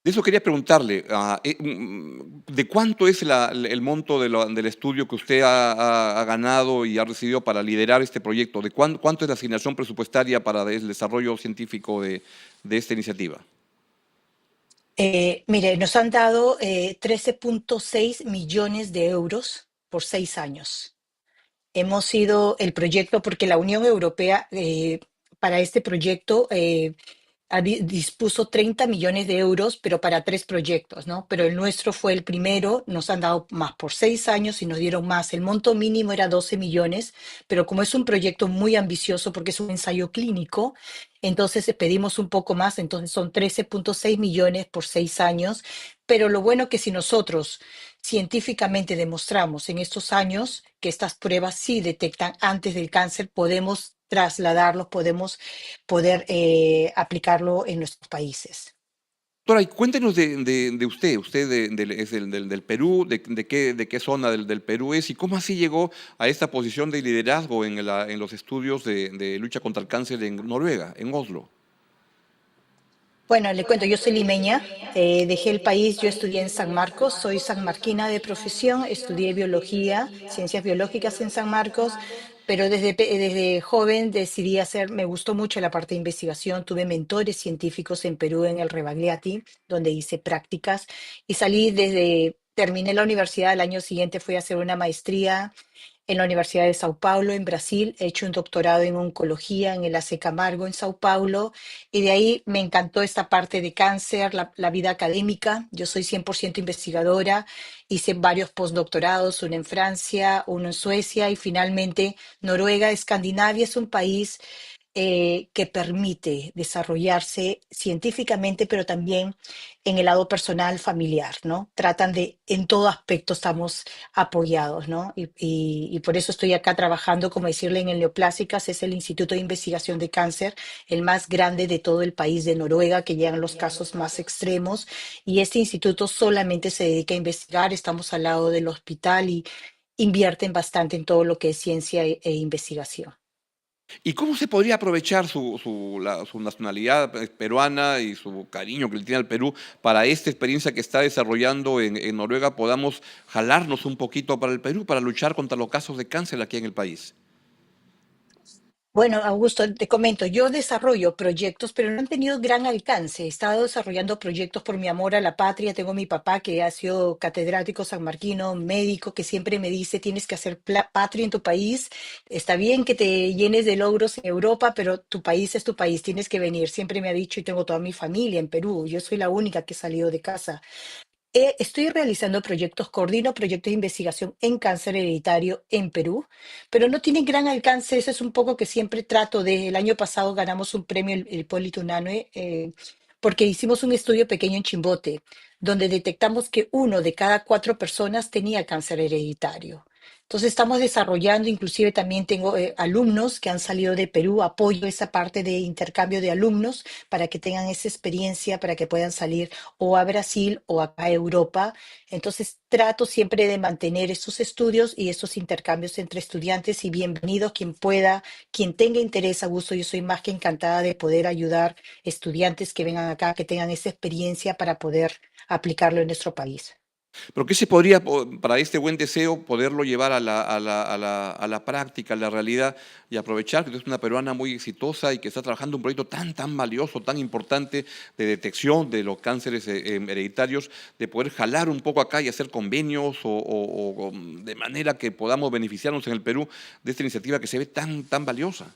Speaker 1: De eso quería preguntarle, ¿de cuánto es el monto del estudio que usted ha ganado y ha recibido para liderar este proyecto? ¿De cuánto es la asignación presupuestaria para el desarrollo científico de esta iniciativa?
Speaker 8: Mire, nos han dado 13.6 millones de euros por 6 años. Hemos sido el proyecto, porque la Unión Europea para este proyecto dispuso 30 millones de euros, pero para 3 proyectos, ¿no? Pero el nuestro fue el primero, nos han dado más por 6 años y nos dieron más. El monto mínimo era 12 millones, pero como es un proyecto muy ambicioso porque es un ensayo clínico, entonces pedimos un poco más, entonces son 13.6 millones por 6 años. Pero lo bueno que si nosotros científicamente demostramos en estos años que estas pruebas sí detectan antes del cáncer, podemos trasladarlos, podemos poder aplicarlo en nuestros países.
Speaker 1: Doctora, y cuéntenos de usted. Usted es del Perú, de qué zona del Perú es y cómo así llegó a esta posición de liderazgo en los estudios de lucha contra el cáncer en Noruega, en Oslo.
Speaker 8: Bueno, le cuento, yo soy limeña, dejé el país, yo estudié en San Marcos, soy sanmarquina de profesión, estudié biología, ciencias biológicas en San Marcos, pero desde joven decidí me gustó mucho la parte de investigación, tuve mentores científicos en Perú, en el Rebagliati, donde hice prácticas y terminé la universidad, el año siguiente fui a hacer una maestría en la Universidad de Sao Paulo, en Brasil. He hecho un doctorado en oncología en el AC Camargo, en Sao Paulo, y de ahí me encantó esta parte de cáncer, la vida académica. Yo soy 100% investigadora, hice varios postdoctorados, uno en Francia, uno en Suecia, y finalmente Noruega, Escandinavia, es un país que permite desarrollarse científicamente, pero también en el lado personal, familiar, ¿no? Tratan en todo aspecto estamos apoyados, ¿no? Y por eso estoy acá trabajando, como decirle, en el Neoplásicas, es el Instituto de Investigación de Cáncer, el más grande de todo el país de Noruega, que llegan los casos más extremos, y este instituto solamente se dedica a investigar, estamos al lado del hospital y invierten bastante en todo lo que es ciencia e investigación.
Speaker 1: ¿Y cómo se podría aprovechar su nacionalidad peruana y su cariño que le tiene al Perú para esta experiencia que está desarrollando en Noruega? Podamos jalarnos un poquito para el Perú, para luchar contra los casos de cáncer aquí en el país.
Speaker 8: Bueno, Augusto, te comento, yo desarrollo proyectos, pero no han tenido gran alcance. He estado desarrollando proyectos por mi amor a la patria. Tengo mi papá que ha sido catedrático sanmarquino, médico, que siempre me dice, tienes que hacer patria en tu país. Está bien que te llenes de logros en Europa, pero tu país es tu país, tienes que venir. Siempre me ha dicho, y tengo toda mi familia en Perú. Yo soy la única que he salido de casa. Estoy realizando proyectos, coordino proyectos de investigación en cáncer hereditario en Perú, pero no tienen gran alcance. Eso es un poco que siempre trato de. El año pasado ganamos un premio, el Hipólito Unanue, porque hicimos un estudio pequeño en Chimbote, donde detectamos que 1 de cada 4 personas tenía cáncer hereditario. Entonces estamos desarrollando, inclusive también tengo alumnos que han salido de Perú, apoyo esa parte de intercambio de alumnos para que tengan esa experiencia, para que puedan salir o a Brasil o acá a Europa. Entonces trato siempre de mantener esos estudios y esos intercambios entre estudiantes y bienvenido quien pueda, quien tenga interés, a gusto. Yo soy más que encantada de poder ayudar estudiantes que vengan acá, que tengan esa experiencia para poder aplicarlo en nuestro país.
Speaker 1: Pero ¿qué se podría, para este buen deseo, poderlo llevar a la práctica, a la realidad y aprovechar que tú eres una peruana muy exitosa y que está trabajando un proyecto tan valioso, tan importante de detección de los cánceres hereditarios, de poder jalar un poco acá y hacer convenios o de manera que podamos beneficiarnos en el Perú de esta iniciativa que se ve tan valiosa?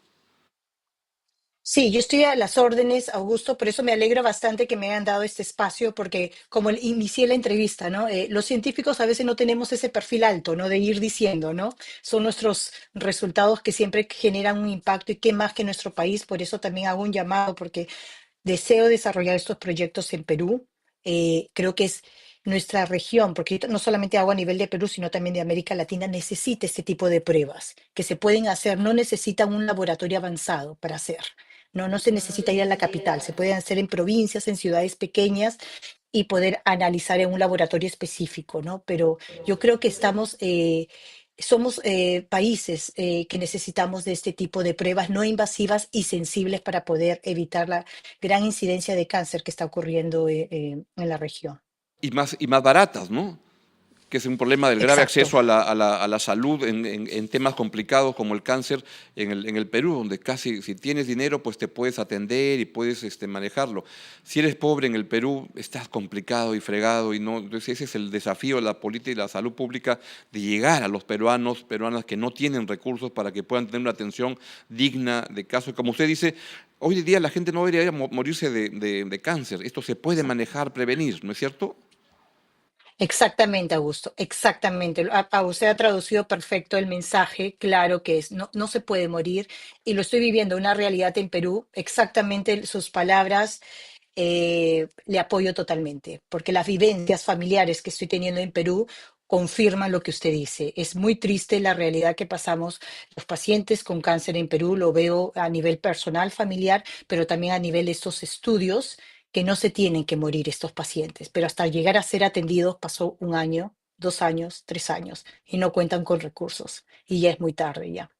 Speaker 8: Sí, yo estoy a las órdenes, Augusto, por eso me alegro bastante que me hayan dado este espacio, porque como inicié la entrevista, ¿no? Los científicos a veces no tenemos ese perfil alto, ¿no? De ir diciendo, ¿no? Son nuestros resultados que siempre generan un impacto y qué más que nuestro país, por eso también hago un llamado, porque deseo desarrollar estos proyectos en Perú. Creo que es nuestra región, porque no solamente hago a nivel de Perú, sino también de América Latina, necesita este tipo de pruebas que se pueden hacer, no necesitan un laboratorio avanzado para hacer. No, no se necesita ir a la capital, se pueden hacer en provincias, en ciudades pequeñas y poder analizar en un laboratorio específico, ¿no? Pero yo creo que somos países que necesitamos de este tipo de pruebas no invasivas y sensibles para poder evitar la gran incidencia de cáncer que está ocurriendo en la región.
Speaker 1: Y más baratas, ¿no? Que es un problema del grave
Speaker 8: Exacto.
Speaker 1: acceso a la salud en temas complicados como el cáncer en el Perú, donde casi si tienes dinero, pues te puedes atender y puedes manejarlo. Si eres pobre en el Perú, estás complicado y fregado, y no. Entonces ese es el desafío de la política y la salud pública, de llegar a los peruanos, peruanas que no tienen recursos para que puedan tener una atención digna de caso. Como usted dice, hoy en día la gente no debería morirse de cáncer. Esto se puede manejar, prevenir, ¿no es cierto?
Speaker 8: Exactamente, Augusto, exactamente. Usted ha traducido perfecto el mensaje, claro que es, no, no se puede morir y lo estoy viviendo, una realidad en Perú, exactamente sus palabras, le apoyo totalmente, porque las vivencias familiares que estoy teniendo en Perú confirman lo que usted dice. Es muy triste la realidad que pasamos los pacientes con cáncer en Perú, lo veo a nivel personal, familiar, pero también a nivel de estos estudios que no se tienen que morir estos pacientes, pero hasta llegar a ser atendidos pasó 1 año, 2 años, 3 años y no cuentan con recursos y ya es muy tarde ya.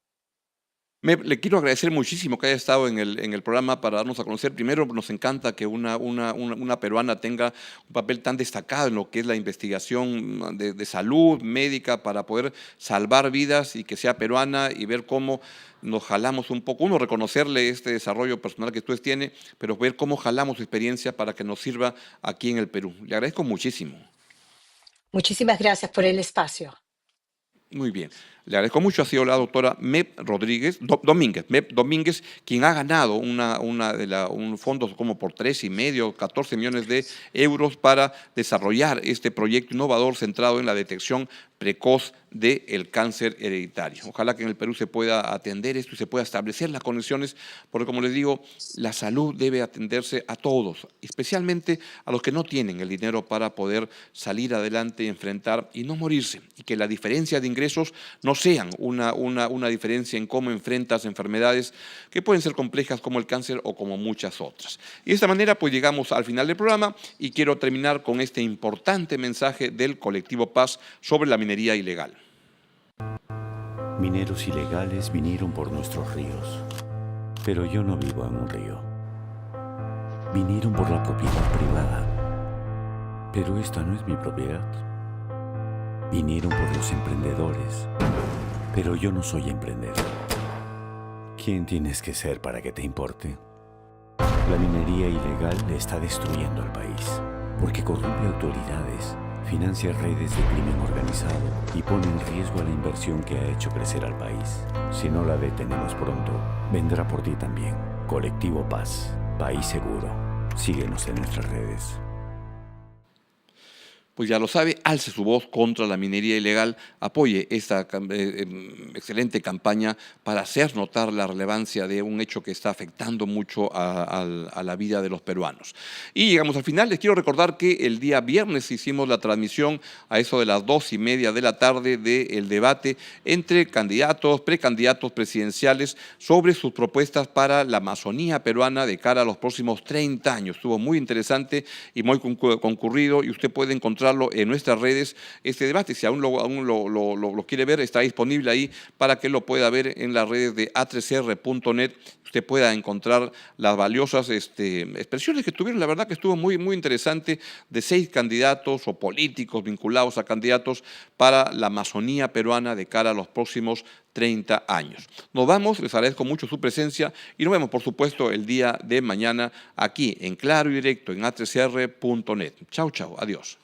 Speaker 1: Le quiero agradecer muchísimo que haya estado en el programa para darnos a conocer. Primero, nos encanta que una peruana tenga un papel tan destacado en lo que es la investigación de salud médica para poder salvar vidas y que sea peruana y ver cómo nos jalamos un poco. Uno, reconocerle este desarrollo personal que usted tiene, pero ver cómo jalamos su experiencia para que nos sirva aquí en el Perú. Le agradezco muchísimo.
Speaker 8: Muchísimas gracias por el espacio.
Speaker 1: Muy bien. Le agradezco mucho. Ha sido la doctora Mep Domínguez, quien ha ganado un fondo como por 3,5, 14 millones de euros para desarrollar este proyecto innovador centrado en la detección precoz del cáncer hereditario. Ojalá que en el Perú se pueda atender esto y se pueda establecer las conexiones, porque como les digo, la salud debe atenderse a todos, especialmente a los que no tienen el dinero para poder salir adelante, enfrentar y no morirse, y que la diferencia de ingresos no sean una diferencia en cómo enfrentas enfermedades que pueden ser complejas como el cáncer o como muchas otras. Y de esta manera pues llegamos al final del programa y quiero terminar con este importante mensaje del colectivo Paz sobre la minería ilegal.
Speaker 2: Mineros ilegales vinieron por nuestros ríos, pero yo no vivo en un río. Vinieron por la propiedad privada, pero esta no es mi propiedad. Vinieron por los emprendedores, pero yo no soy emprendedor. ¿Quién tienes que ser para que te importe? La minería ilegal le está destruyendo al país, porque corrompe autoridades, financia redes de crimen organizado y pone en riesgo a la inversión que ha hecho crecer al país. Si no la detenemos pronto, vendrá por ti también. Colectivo Paz, País Seguro. Síguenos en nuestras redes.
Speaker 1: Pues ya lo sabe, alce su voz contra la minería ilegal, apoye esta excelente campaña para hacer notar la relevancia de un hecho que está afectando mucho a la vida de los peruanos. Y llegamos al final. Les quiero recordar que el día viernes hicimos la transmisión a eso de las 2:30 de la tarde del debate entre candidatos, precandidatos presidenciales sobre sus propuestas para la Amazonía peruana de cara a los próximos 30 años. Estuvo muy interesante y muy concurrido y usted puede encontrar en nuestras redes este debate. Si aún lo quiere ver, está disponible ahí para que lo pueda ver en las redes de a3r.net. Usted pueda encontrar las valiosas expresiones que tuvieron. La verdad que estuvo muy, muy interesante, de 6 candidatos o políticos vinculados a candidatos para la Amazonía peruana de cara a los próximos 30 años. Nos vamos, les agradezco mucho su presencia y nos vemos, por supuesto, el día de mañana aquí en Claro y Directo en a3r.net. Chau, chau, adiós.